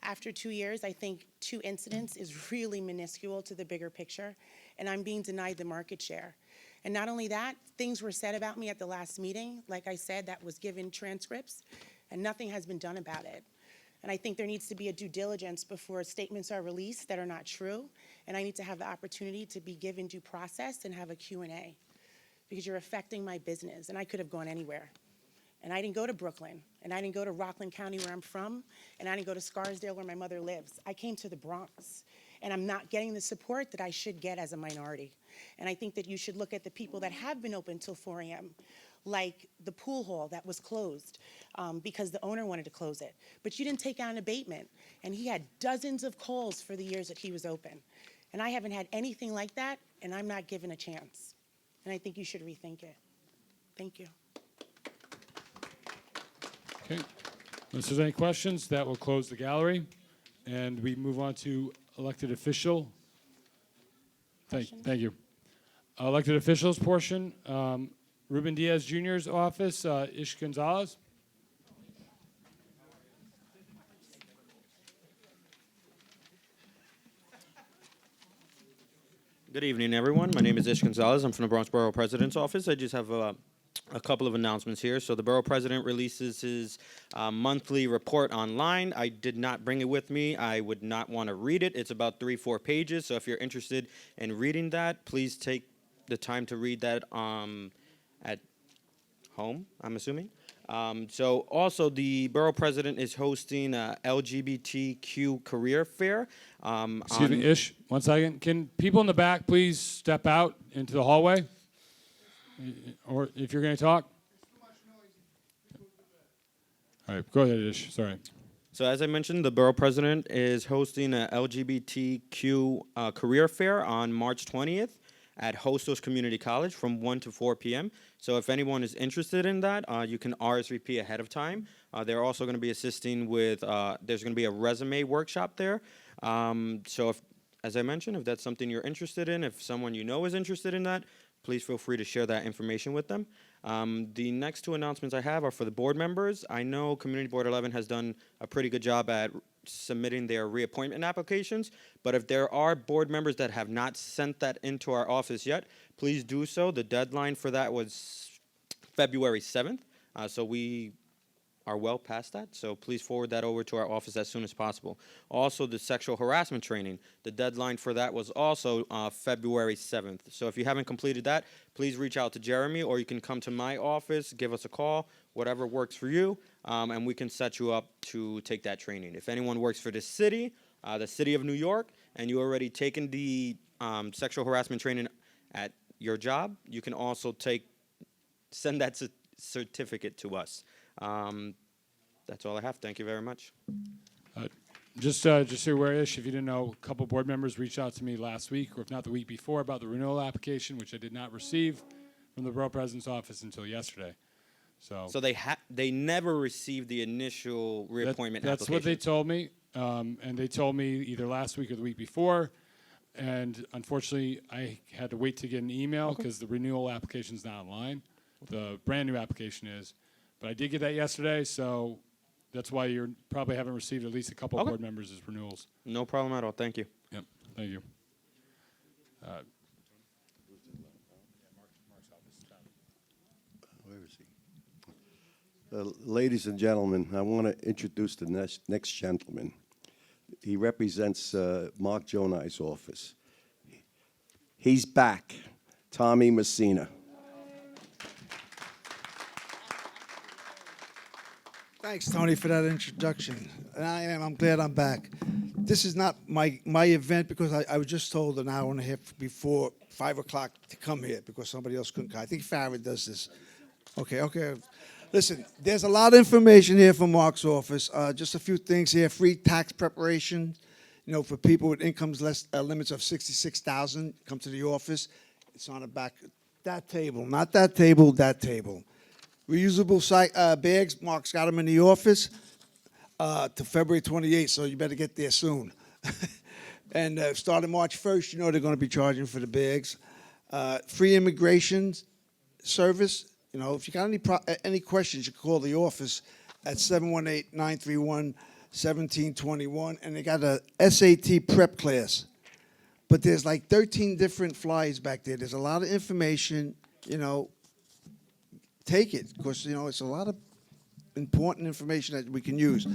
[SPEAKER 19] After 2 years, I think 2 incidents is really minuscule to the bigger picture, and I'm being denied the market share. And not only that, things were said about me at the last meeting, like I said, that was given transcripts, and nothing has been done about it. And I think there needs to be a due diligence before statements are released that are not true, and I need to have the opportunity to be given due process and have a Q&A, because you're affecting my business, and I could have gone anywhere. And I didn't go to Brooklyn, and I didn't go to Rockland County where I'm from, and I didn't go to Scarsdale where my mother lives. I came to the Bronx, and I'm not getting the support that I should get as a minority. And I think that you should look at the people that have been open till 4 a.m., like the pool hall that was closed because the owner wanted to close it. But you didn't take out an abatement, and he had dozens of calls for the years that he was open. And I haven't had anything like that, and I'm not given a chance. And I think you should rethink it. Thank you.
[SPEAKER 3] Okay. Unless there's any questions, that will close the gallery. And we move on to elected official. Thank you. Elected officials portion. Ruben Diaz Jr.'s office, Ish Gonzalez.
[SPEAKER 20] Good evening, everyone. My name is Ish Gonzalez. I'm from the Bronx Borough President's Office. I just have a couple of announcements here. So the Borough President releases his monthly report online. I did not bring it with me. I would not want to read it. It's about 3-4 pages. So if you're interested in reading that, please take the time to read that at home, I'm assuming. So also the Borough President is hosting a LGBTQ career fair.
[SPEAKER 3] Excuse me, Ish, 1 second. Can people in the back please step out into the hallway? Or if you're going to talk. All right, go ahead, Ish. Sorry.
[SPEAKER 20] So as I mentioned, the Borough President is hosting a LGBTQ career fair on March 20th at Hostos Community College from 1 to 4 p.m. So if anyone is interested in that, you can RSVP ahead of time. They're also going to be assisting with, there's going to be a resume workshop there. So if, as I mentioned, if that's something you're interested in, if someone you know is interested in that, please feel free to share that information with them. The next two announcements I have are for the board members. I know Community Board 11 has done a pretty good job at submitting their reappointment applications, but if there are board members that have not sent that into our office yet, please do so. The deadline for that was February 7th, so we are well past that, so please forward that over to our office as soon as possible. Also, the sexual harassment training, the deadline for that was also February 7th. So if you haven't completed that, please reach out to Jeremy, or you can come to my office, give us a call, whatever works for you, and we can set you up to take that training. If anyone works for the city of New York, and you already taken the sexual harassment training at your job, you can also send that certificate to us. That's all I have. Thank you very much.
[SPEAKER 3] Just so you're aware, Ish, if you didn't know, a couple board members reached out to me last week, or if not the week before, about the renewal application, which I did not receive from the Borough President's office until yesterday. So
[SPEAKER 20] they never received the initial reappointment
[SPEAKER 3] That's
[SPEAKER 20] application.
[SPEAKER 3] what they told me, and they told me either last week or the week before, and unfortunately, I had to wait to get an email because the renewal application's not online. The brand new application is, but I did get that yesterday, so that's why you probably haven't received at least a couple of board members as renewals.
[SPEAKER 20] No problem at all. Thank you.
[SPEAKER 3] Yep. Thank you.
[SPEAKER 1] Where is he? Ladies and gentlemen, I want to introduce the next gentleman. He represents Mark Jonai's office. He's back. Tommy Messina.
[SPEAKER 21] Thanks, Tony, for that introduction. And I'm glad I'm back. This is not my event because I was just told an hour and a half before 5 o'clock to come here because somebody else couldn't come. I think Farrah does this. Okay. Listen, there's a lot of information here from Mark's office. Just a few things here. Free tax preparation, for people with incomes less limits of $66,000. Come to the office. It's on the back. That table, not that table, that table. Reusable bags, Mark's got them in the office to February 28th, so you better get there soon. And starting March 1st, they're going to be charging for the bags. Free immigration service. If you got any questions, you can call the office at 718-931-1721, and they got a SAT prep class. But there's like 13 different flyers back there. There's a lot of information, take it, because, it's a lot of important information that we can use.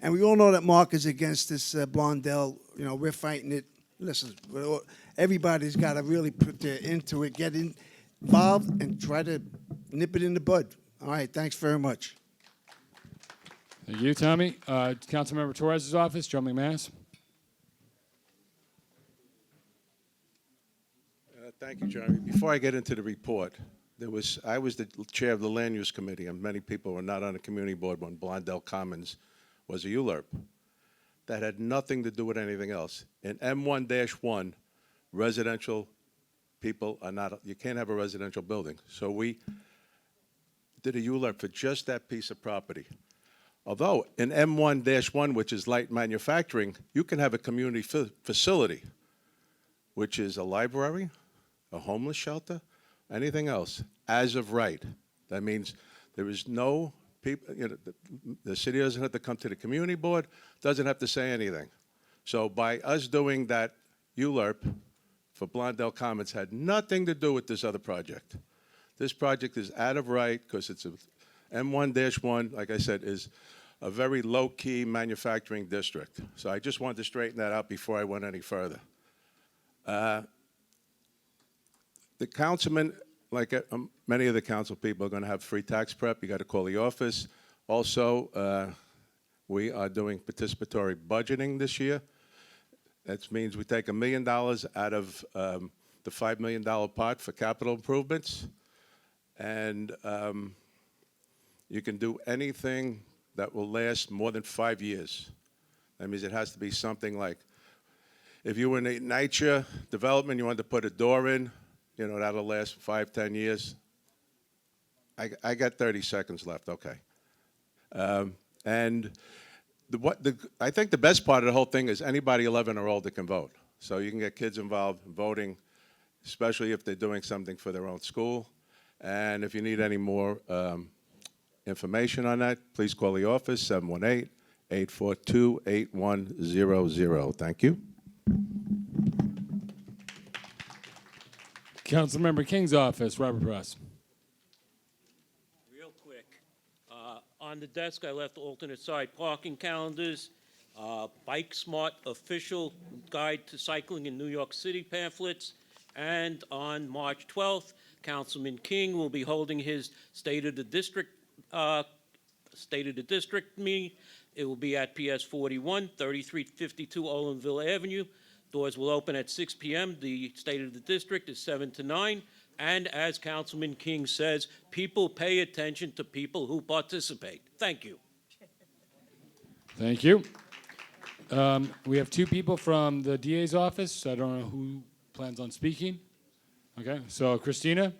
[SPEAKER 21] And we all know that Mark is against this Blondell. We're fighting it. Listen, everybody's got to really put their into it, get involved, and try to nip it in the bud. All right, thanks very much.
[SPEAKER 3] Thank you, Tommy. Councilmember Torres' office, Joe McManus.
[SPEAKER 22] Thank you, Jeremy. Before I get into the report, I was the chair of the Land Use Committee, and many people were not on the community board when Blondell Commons was a ULURP. That had nothing to do with anything else. In M1-1, residential people are not, you can't have a residential building. So we did a ULURP for just that piece of property. Although in M1-1, which is light manufacturing, you can have a community facility, which is a library, a homeless shelter, anything else, as of right. That means there is no people, the city doesn't have to come to the community board, doesn't have to say anything. So by us doing that ULURP for Blondell Commons had nothing to do with this other project. This project is out of right because it's a M1-1, like I said, is a very low-key manufacturing district. So I just wanted to straighten that out before I went any further. The councilman, like many of the council people, are going to have free tax prep. You got to call the office. Also, we are doing participatory budgeting this year. That means we take $1 million out of the $5 million pot for capital improvements, and you can do anything that will last more than 5 years. That means it has to be something like, if you were in a NYCHA development, you wanted to put a door in, that'll last 5, 10 years. I got 30 seconds left, okay. And I think the best part of the whole thing is anybody 11 or older can vote. So you can get kids involved in voting, especially if they're doing something for their own school. And if you need any more information on that, please call the office, 718-842-8100. Thank you.
[SPEAKER 3] Councilmember King's office, Robert Press.
[SPEAKER 18] Real quick, on the desk, I left alternate side parking calendars, Bike Smart official guide to cycling in New York City pamphlets, and on March 12th, Councilman King will be holding his State of the District meeting. It will be at PS 41, 3352 Olinville Avenue. Doors will open at 6 p.m. The State of the District is 7 to 9. And as Councilman King says, people pay attention to people who participate. Thank you.
[SPEAKER 3] Thank you. We have two people from the DA's office. I don't know who plans on speaking. Okay, so Christina.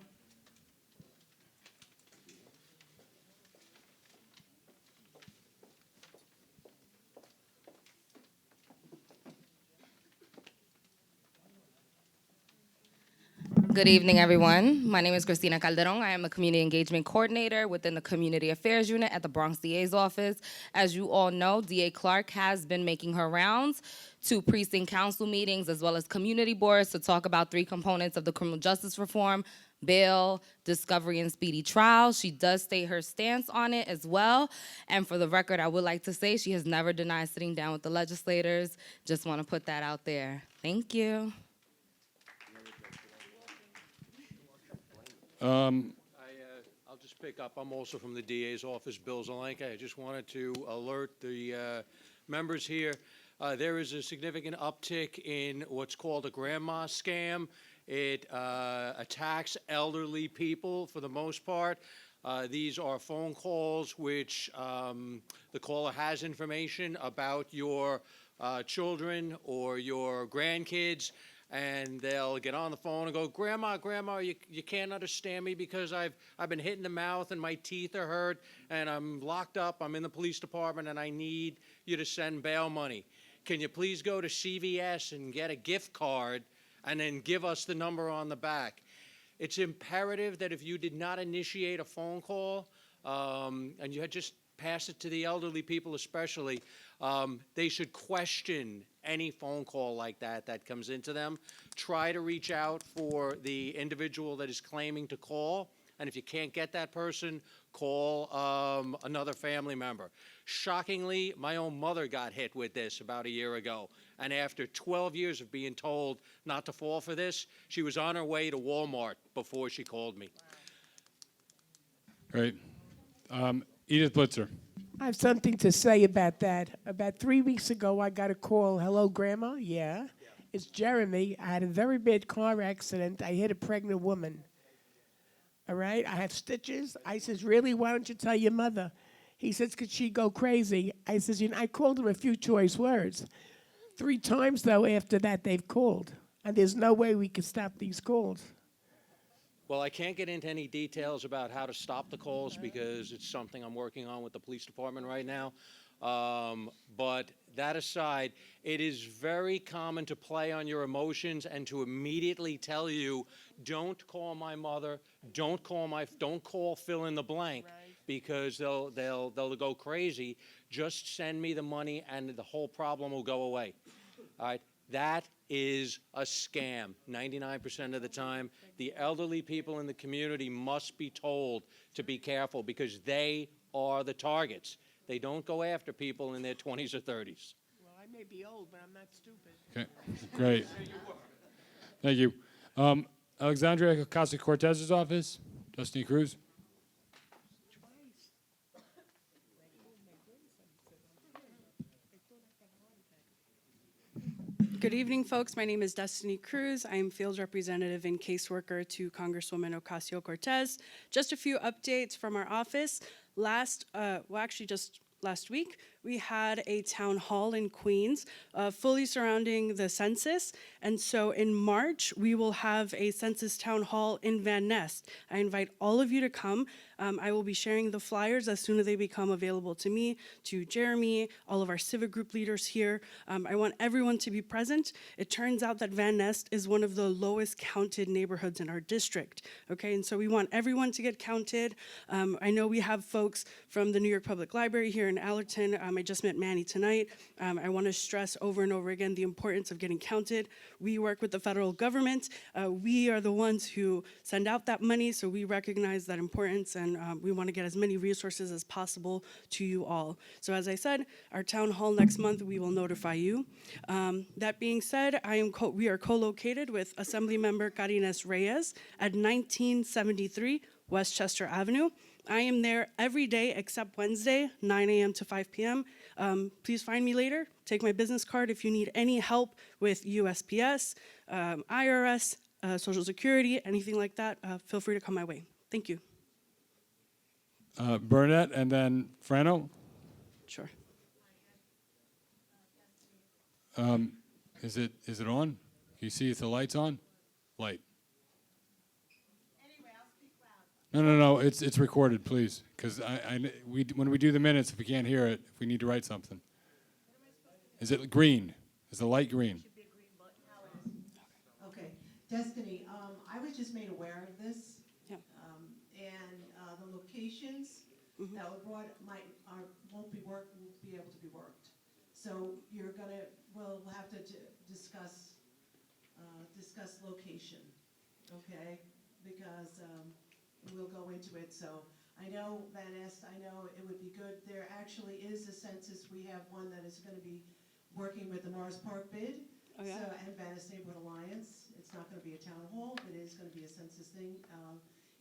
[SPEAKER 2] Good evening, everyone. My name is Christina Calderon. I am a community engagement coordinator within the Community Affairs Unit at the Bronx DA's office. As you all know, DA Clark has been making her rounds to precinct council meetings as well as community boards to talk about three components of the criminal justice reform: bail, discovery, and speedy trial. She does state her stance on it as well. And for the record, I would like to say she has never denied sitting down with the legislators. Just want to put that out there. Thank you.
[SPEAKER 4] I'll just pick up. I'm also from the DA's office, Bill Zelenka. I just wanted to alert the members here. There is a significant uptick in what's called a grandma scam. It attacks elderly people for the most part. These are phone calls which the caller has information about your children or your grandkids, and they'll get on the phone and go, Grandma, you can't understand me because I've been hit in the mouth and my teeth are hurt and I'm locked up, I'm in the police department and I need you to send bail money. Can you please go to CVS and get a gift card and then give us the number on the back? It's imperative that if you did not initiate a phone call and you had just passed it to the elderly people especially, they should question any phone call like that comes into them. Try to reach out for the individual that is claiming to call, and if you can't get that person, call another family member. Shockingly, my own mother got hit with this about a year ago, and after 12 years of being told not to fall for this, she was on her way to Walmart before she called me.
[SPEAKER 3] Great. Edith Blitzer.
[SPEAKER 8] I have something to say about that. About 3 weeks ago, I got a call. Hello, Grandma? Yeah. It's Jeremy. I had a very bad car accident. I hit a pregnant woman. All right? I have stitches. I says, really? Why don't you tell your mother? He says, could she go crazy? I says, I called him a few choice words. 3 times, though, after that, they've called. And there's no way we can stop these calls.
[SPEAKER 4] Well, I can't get into any details about how to stop the calls because it's something I'm working on with the police department right now. But that aside, it is very common to play on your emotions and to immediately tell you, don't call my mother, don't call fill in the blank, because they'll go crazy. Just send me the money and the whole problem will go away. All right. That is a scam 99% of the time. The elderly people in the community must be told to be careful because they are the targets. They don't go after people in their 20s or 30s.
[SPEAKER 8] Well, I may be old, but I'm not stupid.
[SPEAKER 3] Okay, great. Thank you. Alexandria Ocasio-Cortez's office, Destiny Cruz.
[SPEAKER 23] Good evening, folks. My name is Destiny Cruz. I am field representative and caseworker to Congresswoman Ocasio-Cortez. Just a few updates from our office. Just last week, we had a town hall in Queens, fully surrounding the census. And so in March, we will have a census town hall in Van Nest. I invite all of you to come. I will be sharing the flyers as soon as they become available to me, to Jeremy, all of our civic group leaders here. I want everyone to be present. It turns out that Van Nest is one of the lowest counted neighborhoods in our district, okay? And so we want everyone to get counted. I know we have folks from the New York Public Library here in Allerton. I just met Manny tonight. I want to stress over and over again the importance of getting counted. We work with the federal government. We are the ones who send out that money, so we recognize that importance, and we want to get as many resources as possible to you all. So as I said, our town hall next month, we will notify you. That being said, we are co-located with Assemblymember Karines Reyes at 1973 Westchester Avenue. I am there every day except Wednesday, 9 a.m. to 5 p.m. Please find me later. Take my business card if you need any help with USPS, IRS, Social Security, anything like that. Feel free to come my way. Thank you.
[SPEAKER 3] Burnett and then Frano.
[SPEAKER 23] Sure.
[SPEAKER 3] Is it on? Can you see if the light's on? Light. No. It's recorded, please, because when we do the minutes, if we can't hear it, if we need to write something. Is it green? Is the light green?
[SPEAKER 6] Okay, Destiny, I was just made aware of this.
[SPEAKER 23] Yeah.
[SPEAKER 6] And the locations that were brought won't be able to be worked. So we'll have to discuss location, okay? Because we'll go into it. So I know Van Nest, I know it would be good. There actually is a census. We have one that is going to be working with the Morris Park bid.
[SPEAKER 23] Oh, yeah?
[SPEAKER 6] And Van Nest Neighborhood Alliance. It's not going to be a town hall. It is going to be a census thing,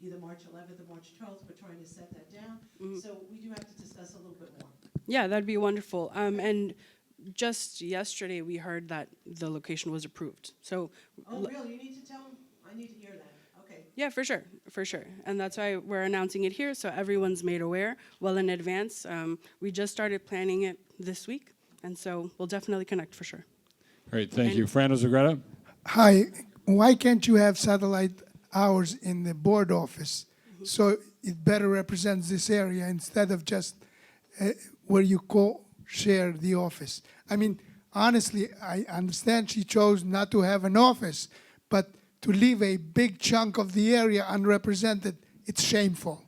[SPEAKER 6] either March 11th or March 12th. We're trying to set that down. So we do have to discuss a little bit more.
[SPEAKER 23] Yeah, that'd be wonderful. And just yesterday, we heard that the location was approved. So.
[SPEAKER 6] Oh, really? You need to tell them? I need to hear that. Okay.
[SPEAKER 23] Yeah, for sure. And that's why we're announcing it here, so everyone's made aware well in advance. We just started planning it this week, and so we'll definitely connect for sure.
[SPEAKER 3] Great, thank you. Frano Zagreta?
[SPEAKER 5] Hi, why can't you have satellite hours in the board office so it better represents this area instead of just where you share the office? I mean, honestly, I understand she chose not to have an office, but to leave a big chunk of the area unrepresented, it's shameful.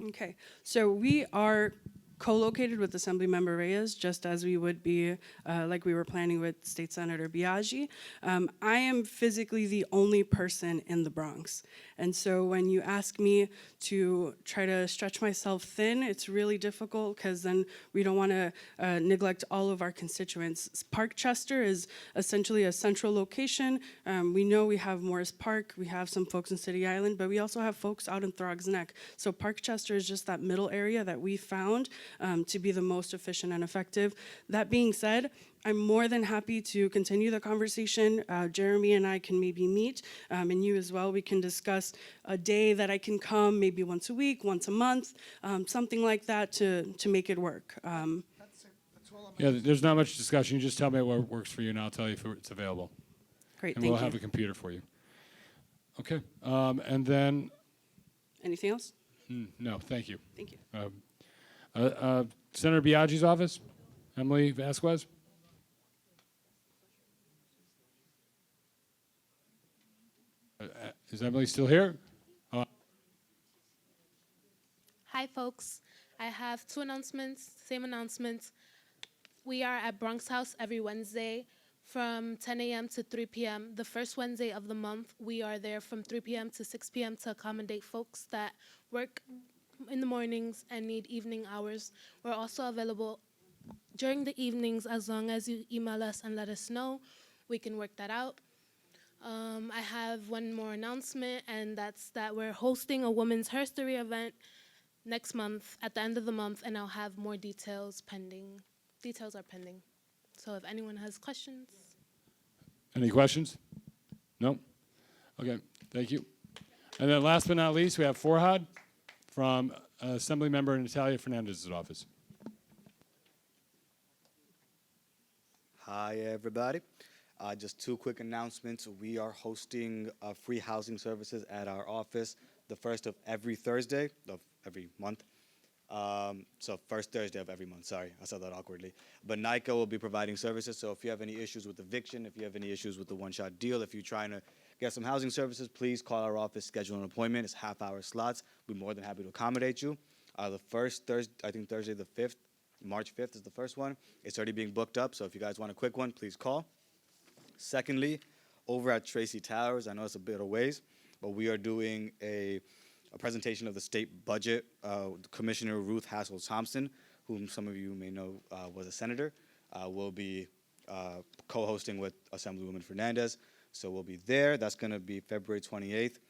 [SPEAKER 23] Okay, so we are co-located with Assemblymember Reyes, just as we would be, like we were planning with State Senator Biaggi. I am physically the only person in the Bronx. And so when you ask me to try to stretch myself thin, it's really difficult because then we don't want to neglect all of our constituents. Parkchester is essentially a central location. We know we have Morris Park, we have some folks in City Island, but we also have folks out in Throgs Neck. So Parkchester is just that middle area that we found to be the most efficient and effective. That being said, I'm more than happy to continue the conversation. Jeremy and I can maybe meet, and you as well. We can discuss a day that I can come, maybe once a week, once a month, something like that to make it work.
[SPEAKER 3] Yeah, there's not much discussion. You just tell me what works for you, and I'll tell you if it's available.
[SPEAKER 23] Great,
[SPEAKER 3] and
[SPEAKER 23] thank
[SPEAKER 3] we'll
[SPEAKER 23] you.
[SPEAKER 3] have a computer for you. Okay, and then...
[SPEAKER 23] Anything else?
[SPEAKER 3] No, thank you.
[SPEAKER 23] Thank you.
[SPEAKER 3] Senator Biaggi's office, Emily Vasquez. Is Emily still here?
[SPEAKER 7] Hi, folks. I have two announcements, same announcements. We are at Bronx House every Wednesday from 10 a.m. to 3 p.m. The first Wednesday of the month, we are there from 3 p.m. to 6 p.m. to accommodate folks that work in the mornings and need evening hours. We're also available during the evenings as long as you email us and let us know. We can work that out. I have one more announcement, and that's that we're hosting a Women's History event next month, at the end of the month, and I'll have more details pending. Details are pending. So if anyone has questions.
[SPEAKER 3] Any questions? No? Okay, thank you. And then last but not least, we have Farhad from Assemblymember Natalia Fernandez's office.
[SPEAKER 9] Hi, everybody. Just two quick announcements. We are hosting free housing services at our office the first of every Thursday of every month. So first Thursday of every month, sorry, I said that awkwardly. But NICA will be providing services, so if you have any issues with eviction, if you have any issues with the one-shot deal, if you're trying to get some housing services, please call our office, schedule an appointment. It's half-hour slots. We're more than happy to accommodate you. The first Thursday, I think Thursday the 5th, March 5th is the first one. It's already being booked up, so if you guys want a quick one, please call. Secondly, over at Tracy Towers, I know it's a bit of ways, but we are doing a presentation of the state budget. Commissioner Ruth Hassel Thompson, whom some of you may know was a senator, will be co-hosting with Assemblywoman Fernandez. So we'll be there. That's going to be February 28th.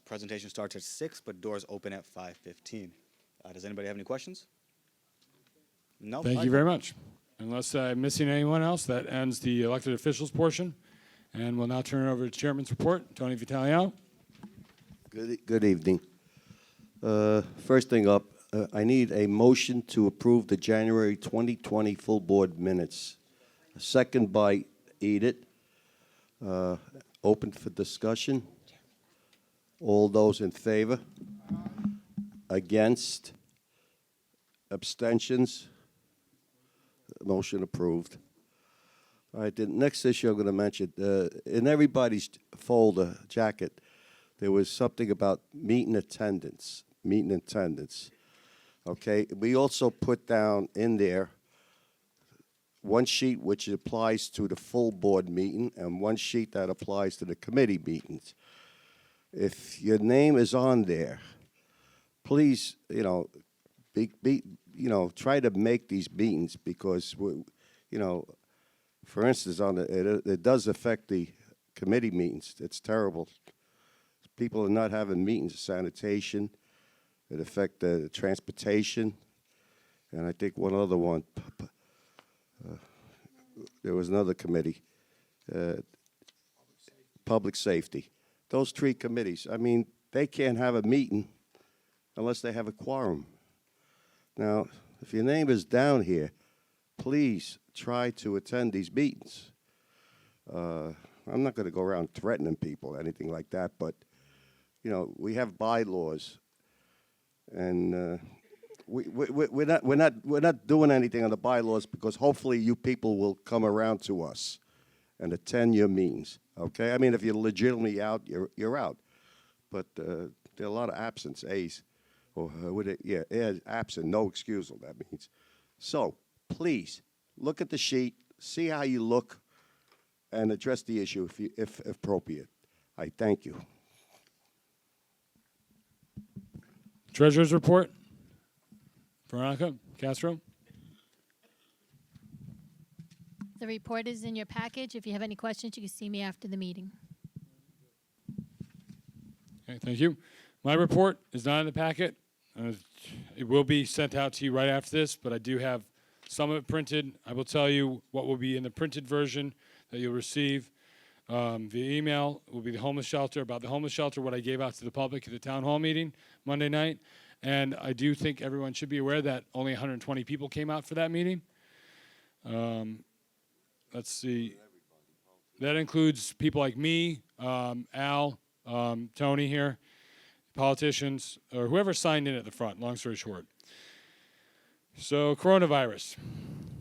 [SPEAKER 9] Presentation starts at 6, but doors open at 5:15. Does anybody have any questions? No.
[SPEAKER 3] Thank you very much. Unless I'm missing anyone else, that ends the elected officials portion. And we'll now turn it over to Chairman's report. Tony Vitaliano.
[SPEAKER 1] Good evening. First thing up, I need a motion to approve the January 2020 full board minutes. Second by Edith. Open for discussion. All those in favor? Against? Abstentions? Motion approved. All right, the next issue I'm going to mention, in everybody's folder, jacket, there was something about meeting attendance. Okay, we also put down in there one sheet which applies to the full board meeting and one sheet that applies to the committee meetings. If your name is on there, please, try to make these meetings because, for instance, it does affect the committee meetings. It's terrible. People are not having meetings, sanitation. It affects the transportation. And I think one other one. There was another committee, public safety. Those three committees, they can't have a meeting unless they have a quorum. Now, if your name is down here, please try to attend these meetings. I'm not going to go around threatening people or anything like that, but, we have bylaws, and we're not doing anything on the bylaws because hopefully you people will come around to us and attend your meetings. Okay, if you're legitimately out, you're out, but there are a lot of absence, A's. Or absent, no excusal, that means. So, please, look at the sheet, see how you look, and address the issue if appropriate. I thank you.
[SPEAKER 3] Treasurer's report. Veronica Castro.
[SPEAKER 13] The report is in your package. If you have any questions, you can see me after the meeting.
[SPEAKER 3] Okay, thank you. My report is not in the packet. It will be sent out to you right after this, but I do have some of it printed. I will tell you what will be in the printed version that you'll receive via email. Will be the homeless shelter, about the homeless shelter, what I gave out to the public at the town hall meeting Monday night. And I do think everyone should be aware that only 120 people came out for that meeting. Let's see. That includes people like me, Al, Tony here, politicians, or whoever signed in at the front, long story short. So coronavirus.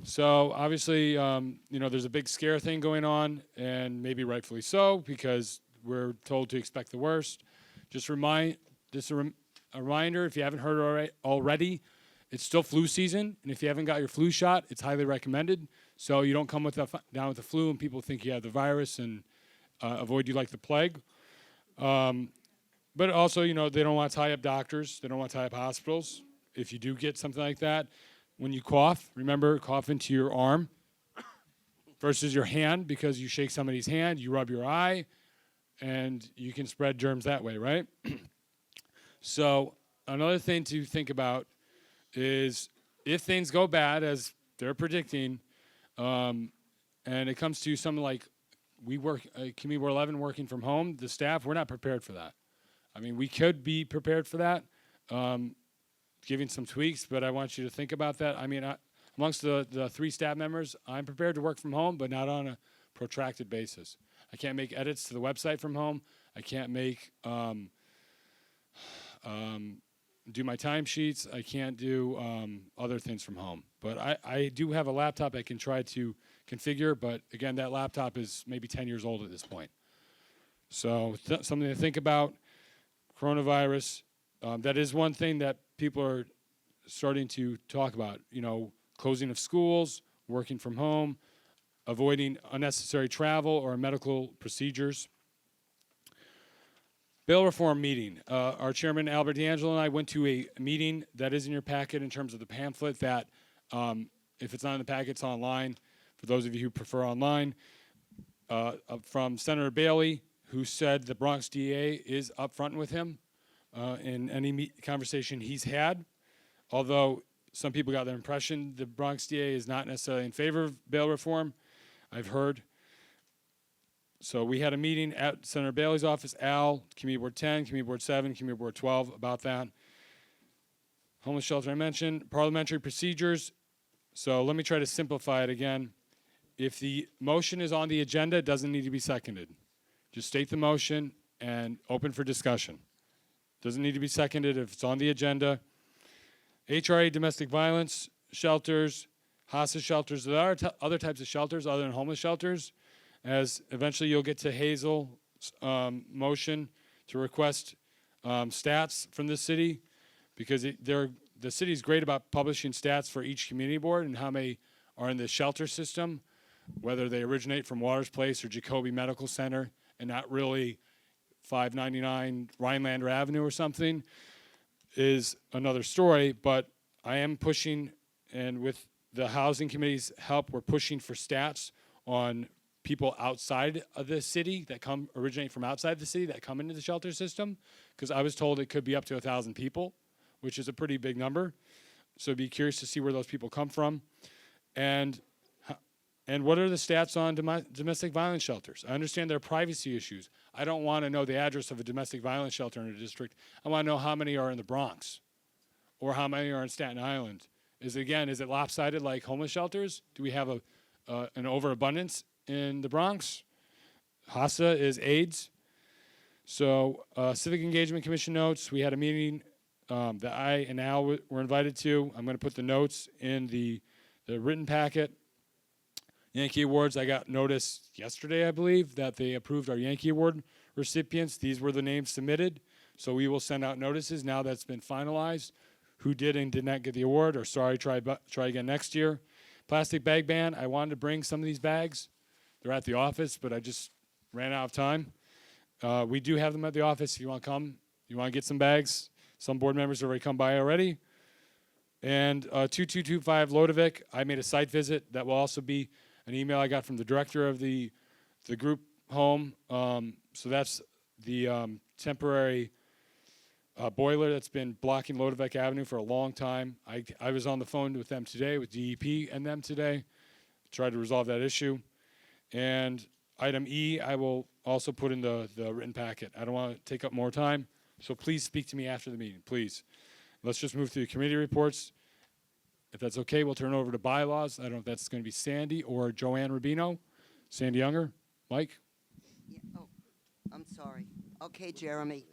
[SPEAKER 3] So obviously, there's a big scare thing going on, and maybe rightfully so, because we're told to expect the worst. Just a reminder, if you haven't heard already, it's still flu season, and if you haven't got your flu shot, it's highly recommended. So you don't come down with the flu and people think you have the virus and avoid you like the plague. But also, they don't want to tie up doctors. They don't want to tie up hospitals. If you do get something like that, when you cough, remember, cough into your arm versus your hand, because you shake somebody's hand, you rub your eye, and you can spread germs that way, right? So another thing to think about is if things go bad, as they're predicting, and it comes to something like we work, Community Board 11 working from home, the staff, we're not prepared for that. We could be prepared for that, giving some tweaks, but I want you to think about that. I'm amongst the 3 staff members, I'm prepared to work from home, but not on a protracted basis. I can't make edits to the website from home. I can't make do my timesheets. I can't do other things from home. But I do have a laptop I can try to configure, but again, that laptop is maybe 10 years old at this point. So something to think about. Coronavirus, that is one thing that people are starting to talk about. You know, closing of schools, working from home, avoiding unnecessary travel or medical procedures. Bail reform meeting. Our chairman, Albert D'Angelo, and I went to a meeting that is in your packet in terms of the pamphlet that, if it's not in the packet, it's online. For those of you who prefer online, from Senator Bailey, who said the Bronx DA is upfront with him in any conversation he's had. Although some people got the impression the Bronx DA is not necessarily in favor of bail reform, I've heard. So we had a meeting at Senator Bailey's office, Al, Community Board 10, Community Board 7, Community Board 12 about that. Homeless shelter I mentioned, parliamentary procedures. So let me try to simplify it again. If the motion is on the agenda, it doesn't need to be seconded. Just state the motion and open for discussion. Doesn't need to be seconded if it's on the agenda. HRA domestic violence shelters, hospice shelters. There are other types of shelters other than homeless shelters, as eventually you'll get to Hazel's motion to request stats from the city, because the city's great about publishing stats for each community board and how many are in the shelter system, whether they originate from Waters Place or Jacoby Medical Center and not really 599 Rhinelander Avenue or something, is another story. But I am pushing, and with the housing committee's help, we're pushing for stats on people outside of the city that originate from outside the city that come into the shelter system, because I was told it could be up to 1,000 people, which is a pretty big number. So be curious to see where those people come from. And what are the stats on domestic violence shelters? I understand there are privacy issues. I don't want to know the address of a domestic violence shelter in a district. I want to know how many are in the Bronx or how many are in Staten Island. Is it lopsided like homeless shelters? Do we have an overabundance in the Bronx? HASA is AIDS. So Civic Engagement Commission notes. We had a meeting that I and Al were invited to. I'm going to put the notes in the written packet. Yankee Awards, I got notice yesterday, I believe, that they approved our Yankee Award recipients. These were the names submitted. So we will send out notices now that's been finalized. Who did and did not get the award, or sorry, try again next year. Plastic bag ban, I wanted to bring some of these bags. They're at the office, but I just ran out of time. We do have them at the office. If you want to come, you want to get some bags. Some board members have already come by already. And 2225 Lodovic, I made a site visit. That will also be an email I got from the director of the group home. So that's the temporary boiler that's been blocking Lodovic Avenue for a long time. I was on the phone with them today, with DEP and them today, tried to resolve that issue. And item E, I will also put in the written packet. I don't want to take up more time, so please speak to me after the meeting, please. Let's just move through the committee reports. If that's okay, we'll turn over to bylaws. I don't know if that's going to be Sandy or Joanne Rubino. Sandy Younger, Mike?
[SPEAKER 10] Yeah, oh, I'm sorry. Okay, Jeremy.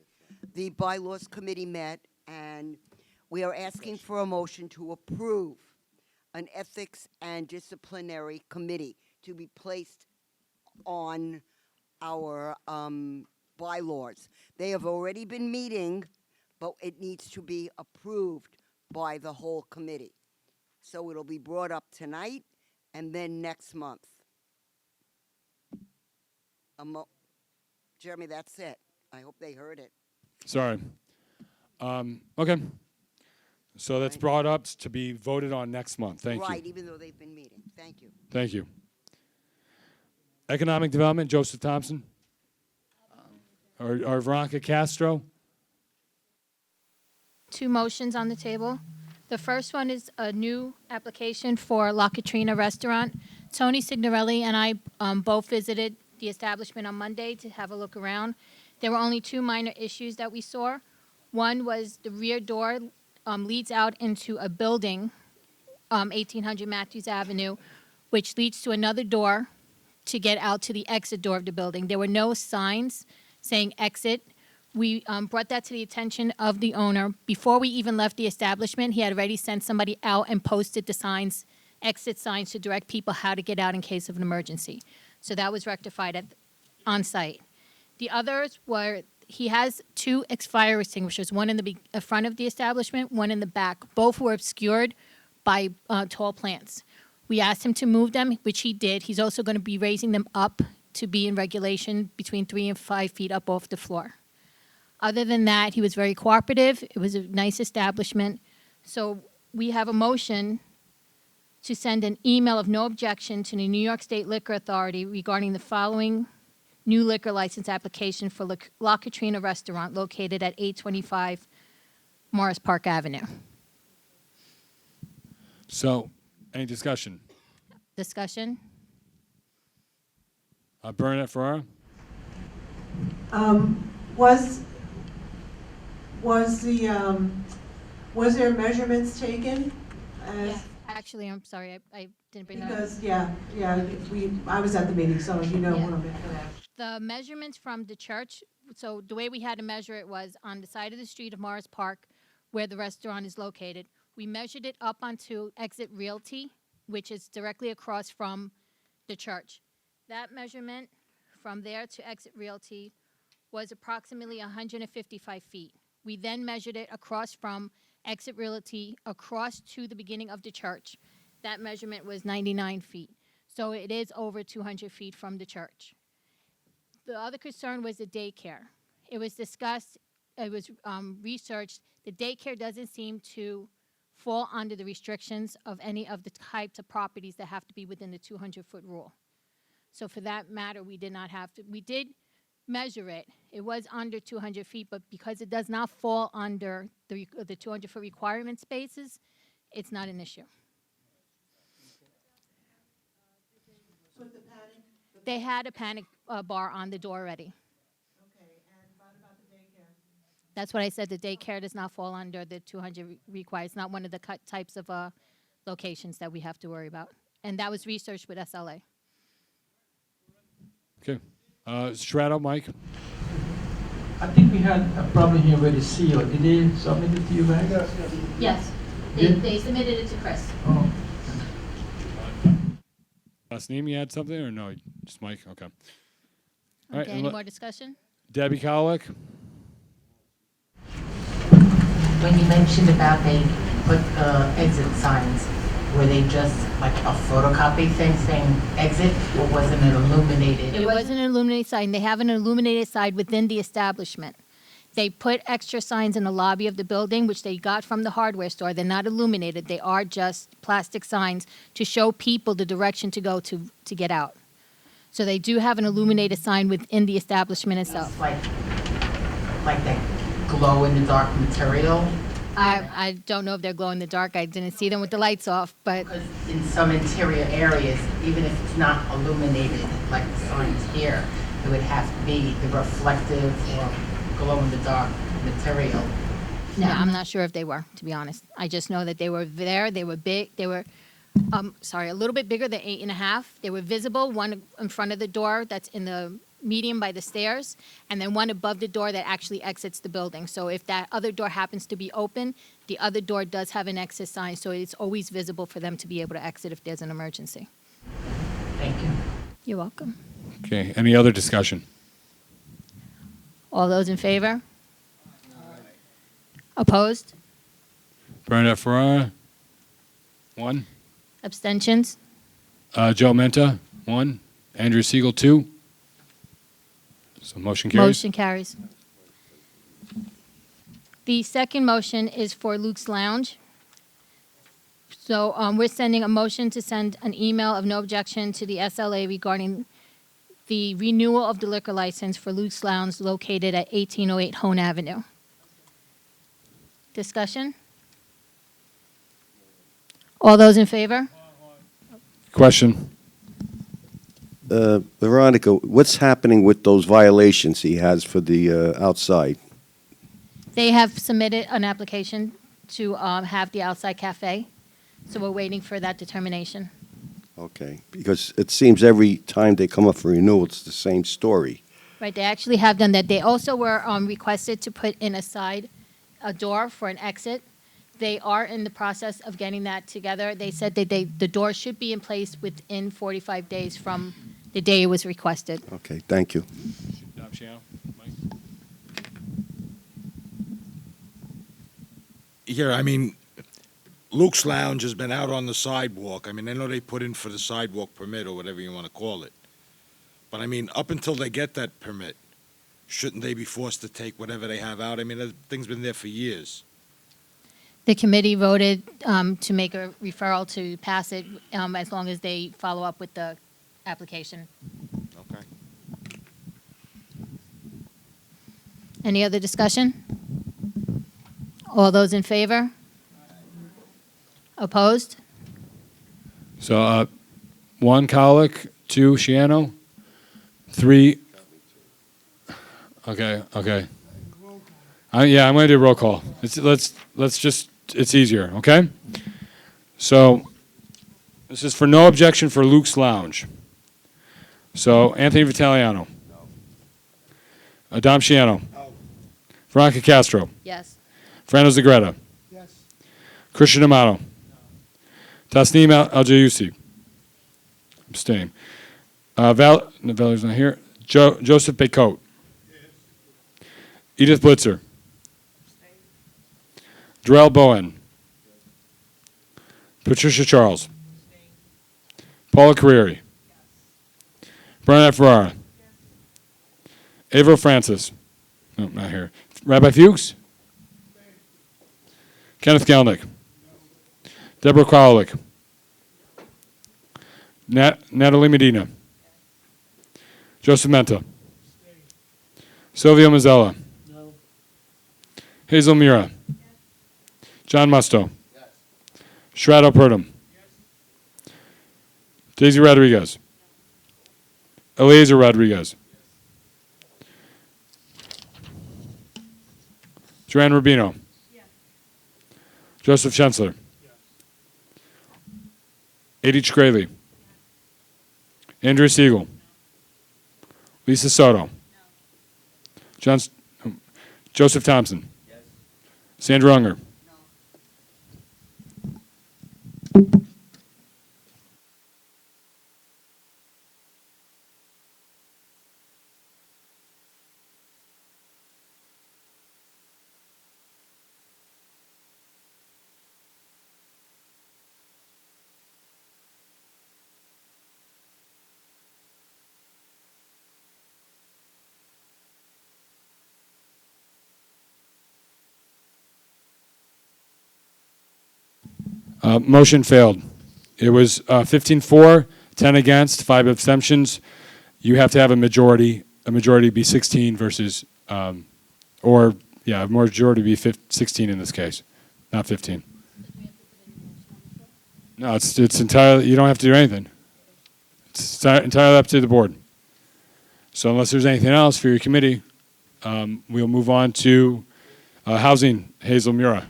[SPEAKER 10] The bylaws committee met, and we are asking for a motion to approve an ethics and disciplinary committee to be placed on our bylaws. They have already been meeting, but it needs to be approved by the whole committee. So it'll be brought up tonight and then next month. Jeremy, that's it. I hope they heard it.
[SPEAKER 3] Sorry. Okay. So that's brought up to be voted on next month. Thank you.
[SPEAKER 10] Right, even though they've been meeting. Thank you.
[SPEAKER 3] Thank you. Economic Development, Joseph Thompson. Or Veronica Castro.
[SPEAKER 13] 2 motions on the table. The first one is a new application for La Katrina Restaurant. Tony Signorelli and I both visited the establishment on Monday to have a look around. There were only 2 minor issues that we saw. One was the rear door leads out into a building 1800 Matthews Avenue, which leads to another door to get out to the exit door of the building. There were no signs saying exit. We brought that to the attention of the owner. Before we even left the establishment, he had already sent somebody out and posted the signs, exit signs, to direct people how to get out in case of an emergency. So that was rectified on site. The others were, he has two fire extinguishers, one in the front of the establishment, one in the back. Both were obscured by tall plants. We asked him to move them, which he did. He's also going to be raising them up to be in regulation between 3 and 5 feet up off the floor. Other than that, he was very cooperative. It was a nice establishment. So we have a motion to send an email of no objection to the New York State Liquor Authority regarding the following new liquor license application for La Katrina Restaurant located at 825 Morris Park Avenue.
[SPEAKER 3] So, any discussion?
[SPEAKER 13] Discussion?
[SPEAKER 3] Bernadette Ferrara?
[SPEAKER 6] Was there measurements taken?
[SPEAKER 13] Yeah. Actually, I'm sorry, I didn't bring that up.
[SPEAKER 6] Because, I was at the meeting, so you know a little bit for that.
[SPEAKER 13] The measurements from the church, so the way we had to measure it was on the side of the street of Morris Park where the restaurant is located. We measured it up onto Exit Realty, which is directly across from the church. That measurement from there to Exit Realty was approximately 155 feet. We then measured it across from Exit Realty across to the beginning of the church. That measurement was 99 feet. So it is over 200 feet from the church. The other concern was the daycare. It was discussed, it was researched. The daycare doesn't seem to fall under the restrictions of any of the types of properties that have to be within the 200-foot rule. So for that matter, we did not have to. We did measure it. It was under 200 feet, but because it does not fall under the 200-foot requirement spaces, it's not an issue.
[SPEAKER 6] With the panic?
[SPEAKER 13] They had a panic bar on the door already.
[SPEAKER 6] Okay, and what about the daycare?
[SPEAKER 13] That's what I said. The daycare does not fall under the 200 required. It's not one of the types of locations that we have to worry about. And that was researched with SLA.
[SPEAKER 3] Okay. Strato, Mike?
[SPEAKER 11] I think we had a problem here with the CO. Did they submit it to you guys?
[SPEAKER 13] Yes. They submitted it to Chris.
[SPEAKER 11] Oh.
[SPEAKER 3] Last name, you had something, or no? Just Mike? Okay. All
[SPEAKER 13] Okay, any more discussion?
[SPEAKER 3] Debbie Kowalik?
[SPEAKER 12] When you mentioned about they put exit signs, were they just like a photocopy thing saying exit, or wasn't it illuminated?
[SPEAKER 13] It wasn't an illuminated sign. They have an illuminated sign within the establishment. They put extra signs in the lobby of the building, which they got from the hardware store. They're not illuminated. They are just plastic signs to show people the direction to go to get out. So they do have an illuminated sign within the establishment itself.
[SPEAKER 12] Like that glow in the dark material?
[SPEAKER 13] I don't know if they're glow in the dark. I didn't see them with the lights off, but
[SPEAKER 12] In some interior areas, even if it's not illuminated like the signs here, it would have to be the reflective or glow in the dark material.
[SPEAKER 13] no, I'm not sure if they were, to be honest. I just know that they were there. They were big. They were, a little bit bigger than 8.5. They were visible, one in front of the door that's in the medium by the stairs, and then one above the door that actually exits the building. So if that other door happens to be open, the other door does have an exit sign, so it's always visible for them to be able to exit if there's an emergency.
[SPEAKER 12] Thank you.
[SPEAKER 13] You're welcome.
[SPEAKER 3] Okay. Any other discussion?
[SPEAKER 13] All those in favor? Opposed?
[SPEAKER 3] Bernadette Ferrara? 1.
[SPEAKER 13] Abstentions?
[SPEAKER 3] Joe Menta? 1. Andrew Siegel? 2. So motion carries.
[SPEAKER 13] Motion carries. The second motion is for Luke's Lounge. So we're sending a motion to send an email of no objection to the SLA regarding the renewal of the liquor license for Luke's Lounge located at 1808 Hone Avenue. Discussion? All those in favor?
[SPEAKER 3] Question.
[SPEAKER 1] Veronica, what's happening with those violations he has for the outside?
[SPEAKER 13] They have submitted an application to have the outside cafe So we're waiting for that determination.
[SPEAKER 1] Okay, because it seems every time they come up for renewal, it's the same story.
[SPEAKER 13] Right, they actually have done that. They also were requested to put in a door for an exit. They are in the process of getting that together. They said that the door should be in place within 45 days from the day it was requested.
[SPEAKER 1] Okay, thank you.
[SPEAKER 14] Here, I mean, Luke's Lounge has been out on the sidewalk. I mean, I know they put in for the sidewalk permit or whatever you want to call it. But I mean, up until they get that permit, shouldn't they be forced to take whatever they have out? I mean, that thing's been there for years.
[SPEAKER 13] The committee voted to make a referral to pass it as long as they follow up with the application.
[SPEAKER 14] Okay.
[SPEAKER 13] Any other discussion? All those in favor? Opposed?
[SPEAKER 3] So 1, Colic, 2, Shiano, 3. Okay. Yeah, I'm going to do a roll call. Let's just, it's easier, okay? So this is for no objection for Luke's Lounge. So Anthony Vitaliano. Dom Shiano. Veronica Castro.
[SPEAKER 13] Yes.
[SPEAKER 3] Fernando Zagreta.
[SPEAKER 5] Yes.
[SPEAKER 3] Christian Amato. Tasneem Al-Jayusi. Abstain. Valerie's not here. Joseph Baycote. Edith Blitzer. Darrell Bowen. Patricia Charles. Paula Carrieri. Bernadette Ferrara. Ava Francis. No, not here. Rabbi Fuchs. Kenneth Galnick. Deborah Kraulik. Natalie Medina. Joseph Menta. Silvio Mazzella. Hazel Mira. John Musto. Shrado Purdom. Daisy Rodriguez. Eliezer Rodriguez. Joanne Rubino. Joseph Schensler. Adi Chkreli. Andrew Siegel. Lisa Soto. Joseph Thompson. Sandra Unger. Motion failed. It was 15 for, 10 against, 5 abstentions. You have to have a majority. A majority be 16 versus, a majority be 16 in this case, not 15. No, it's entirely, you don't have to do anything. It's entirely up to the board. So unless there's anything else for your committee, we'll move on to housing, Hazel Mura.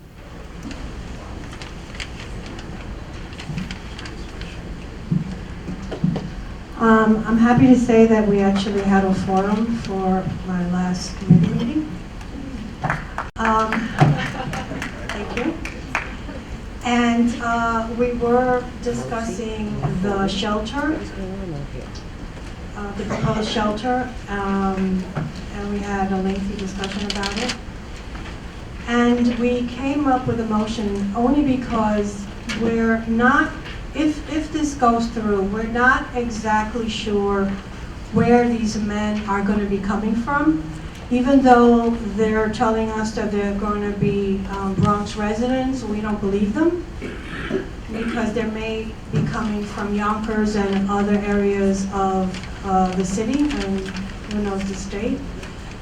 [SPEAKER 6] I'm happy to say that we actually had a forum for my last committee meeting. Thank you. And we were discussing the shelter, the proposed shelter, and we had a lengthy discussion about it. And we came up with a motion only because we're not, if this goes through, we're not exactly sure where these men are going to be coming from, even though they're telling us that they're going to be Bronx residents. We don't believe them because they may be coming from Yonkers and other areas of the city and who knows the state.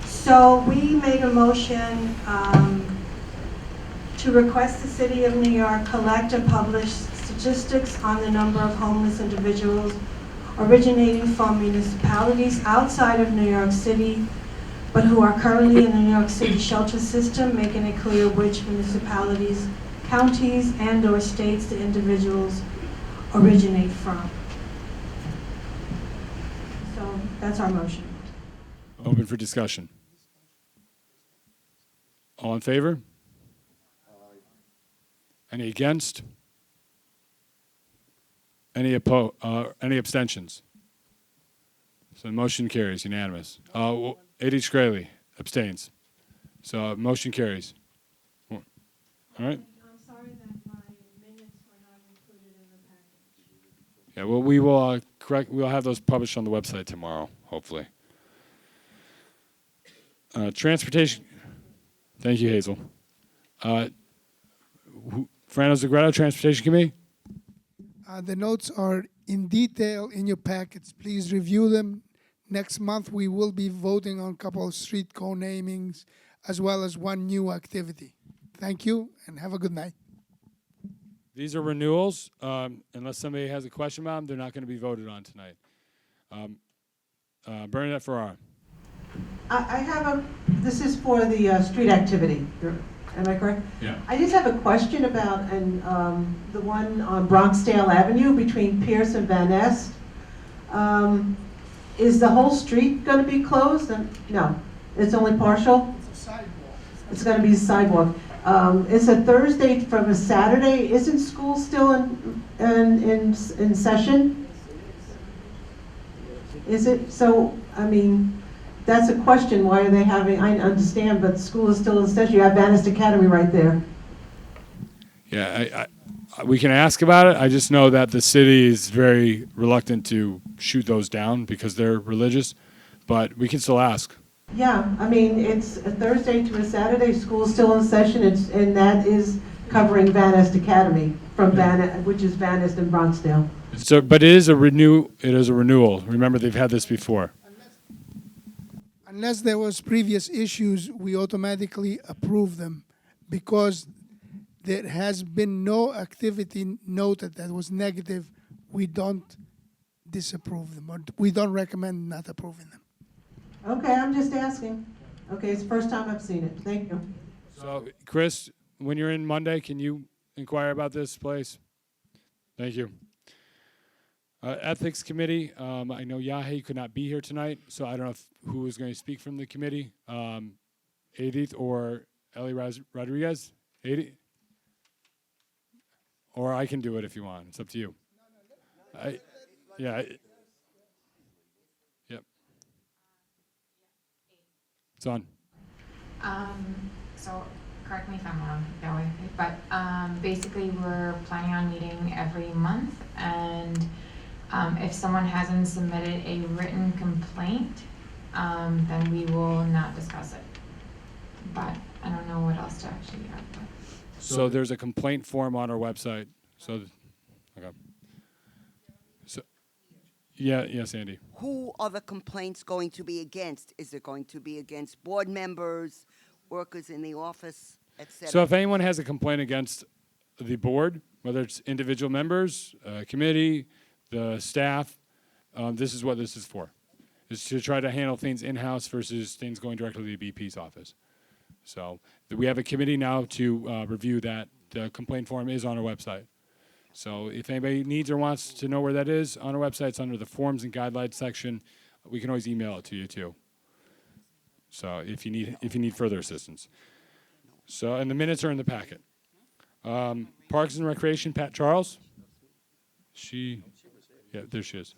[SPEAKER 6] So we made a motion to request the City of New York collect and publish statistics on the number of homeless individuals originating from municipalities outside of New York City, but who are currently in the New York City shelter system, making it clear which municipalities counties and/or states the individuals originate from. So that's our motion.
[SPEAKER 3] Open for discussion. All in favor? Any against? Any abstentions? So the motion carries, unanimous. A.D. Shkreli abstains. So motion carries. All right.
[SPEAKER 6] I'm sorry that my minutes were not included in the package.
[SPEAKER 3] Yeah, well, we will correct. We'll have those published on the website tomorrow, hopefully. Transportation. Thank you, Hazel. Fernando Zagretto, Transportation Committee.
[SPEAKER 5] The notes are in detail in your packets. Please review them. Next month, we will be voting on a couple of street co-namings as well as one new activity. Thank you, and have a good night.
[SPEAKER 3] These are renewals. Unless somebody has a question about them, they're not going to be voted on tonight. Bernadette Ferrara.
[SPEAKER 6] I have this is for the street activity, am I correct?
[SPEAKER 3] Yeah.
[SPEAKER 6] I just have a question about the one on Bronxdale Avenue between Pierce and Van Nest. Is the whole street going to be closed? No, it's only partial?
[SPEAKER 5] It's a sidewalk.
[SPEAKER 6] It's going to be a sidewalk. It's a Thursday from a Saturday. Isn't school still in session? Is it? So, I mean, that's a question. Why are they having, I understand, but school is still in session. You have Van Nest Academy right there.
[SPEAKER 3] Yeah, we can ask about it. I just know that the city is very reluctant to shoot those down because they're religious, but we can still ask.
[SPEAKER 6] Yeah, I mean, it's a Thursday to a Saturday, school's still in session, and that is covering Van Nest Academy from which is Van Nest and Bronxdale.
[SPEAKER 3] So, but it is a renewal. Remember, they've had this before.
[SPEAKER 5] Unless there was previous issues, we automatically approve them because there has been no activity noted that was negative. We don't disapprove them, or we don't recommend not approving them.
[SPEAKER 6] Okay, I'm just asking. Okay, it's the first time I've seen it. Thank you.
[SPEAKER 3] So, Chris, when you're in Monday, can you inquire about this place? Thank you. Ethics Committee, I know Yahe could not be here tonight, so I don't know who is going to speak from the committee. Edith or Ellie Rodriguez? Edith? Or I can do it if you want. It's up to you. Yep. It's on.
[SPEAKER 15] So correct me if I'm wrong, Joey, but basically we're planning on meeting every month, and if someone hasn't submitted a written complaint, then we will not discuss it. But I don't know what else to actually add.
[SPEAKER 3] So there's a complaint form on our website. So, okay. So, yes, Andy.
[SPEAKER 10] Who are the complaints going to be against? Is it going to be against board members, workers in the office, etc.?
[SPEAKER 3] So if anyone has a complaint against the board, whether it's individual members, committee, the staff, this is what this is for. Is to try to handle things in-house versus things going directly to the BP's office. So we have a committee now to review that. The complaint form is on our website. So if anybody needs or wants to know where that is, on our website, it's under the forms and guidelines section. We can always email it to you too. So if you need further assistance. So, and the minutes are in the packet. Parks and Recreation, Pat Charles. Yeah, there she is.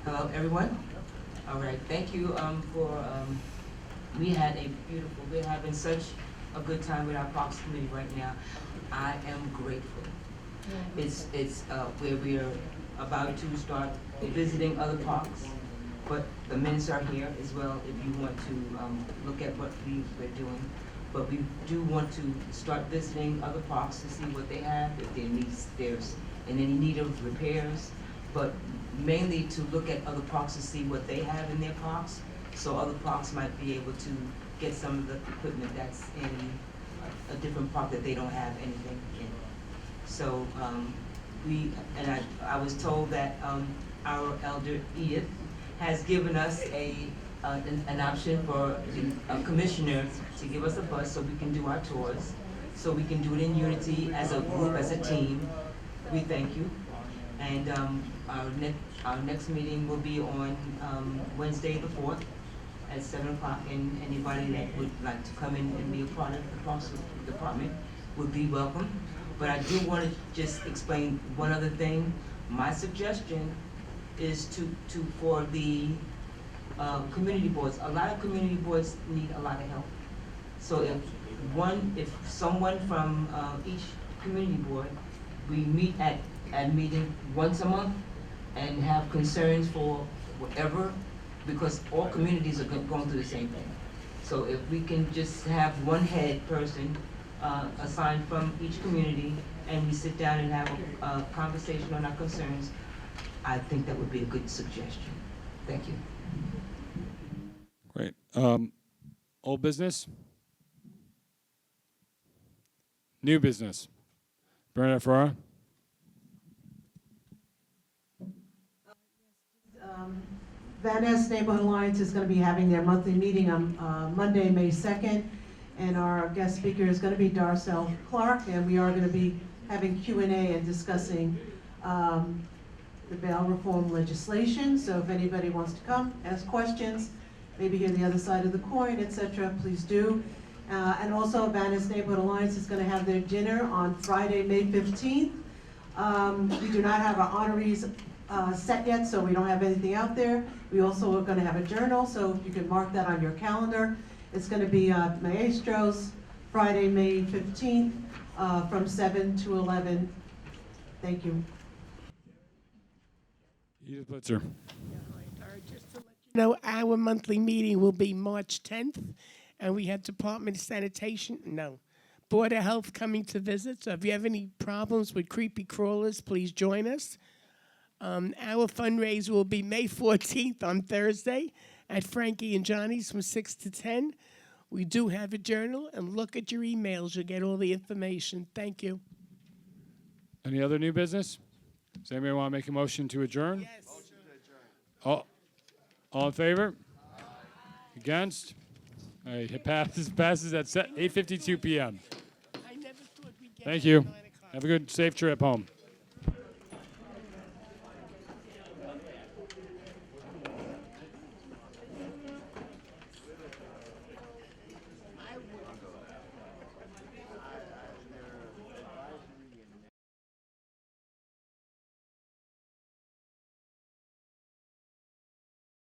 [SPEAKER 16] Hello, everyone. All right, thank you we're having such a good time with our Parks Committee right now. I am grateful. It's where we are about to start visiting other parks, but the minutes are here as well if you want to look at what we're doing. But we do want to start visiting other parks to see what they have, if there's in any need of repairs, but mainly to look at other parks to see what they have in their parks, so other parks might be able to get some of the equipment that's in a different park that they don't have anything in. So I was told that our elder Edith has given us an option for a commissioner to give us a bus so we can do our tours, so we can do it in unity as a group, as a team. We thank you. And our next meeting will be on Wednesday the 4th at 7 o'clock, and anybody that would like to come in and be a part of the Bronx Department would be welcome. But I do want to just explain one other thing. My suggestion is for the community boards. A lot of community boards need a lot of help. So if someone from each community board, we meet at meeting once a month and have concerns for whatever, because all communities are going through the same thing. So if we can just have one head person assigned from each community, and we sit down and have a conversation on our concerns, I think that would be a good suggestion. Thank you.
[SPEAKER 3] Great. Old business? New business? Bernadette Ferrara?
[SPEAKER 6] Van Ness Neighborhood Alliance is going to be having their monthly meeting on Monday, May 2nd, and our guest speaker is going to be Darcel Clark, and we are going to be having Q&A and discussing the bail reform legislation. So if anybody wants to come, ask questions, maybe hear the other side of the coin, etc., please do. And also, Van Ness Neighborhood Alliance is going to have their dinner on Friday, May 15th. We do not have our honorees set yet, so we don't have anything out there. We also are going to have a journal, so you can mark that on your calendar. It's going to be Maestros, Friday, May 15th, from 7 to 11. Thank you.
[SPEAKER 3] Edith Blitzer.
[SPEAKER 8] No, our monthly meeting will be March 10th, and we have Department of Sanitation, Board of Health coming to visit. So if you have any problems with creepy crawlers, please join us. Our fundraiser will be May 14th on Thursday at Frankie and Johnny's from 6 to 10. We do have a journal, and look at your emails. You'll get all the information. Thank you.
[SPEAKER 3] Any other new business? Does anybody want to make a motion to adjourn?
[SPEAKER 8] Yes.
[SPEAKER 3] All in favor? Against? All right, it passes at 8:52 p.m. Thank you. Have a good, safe trip home.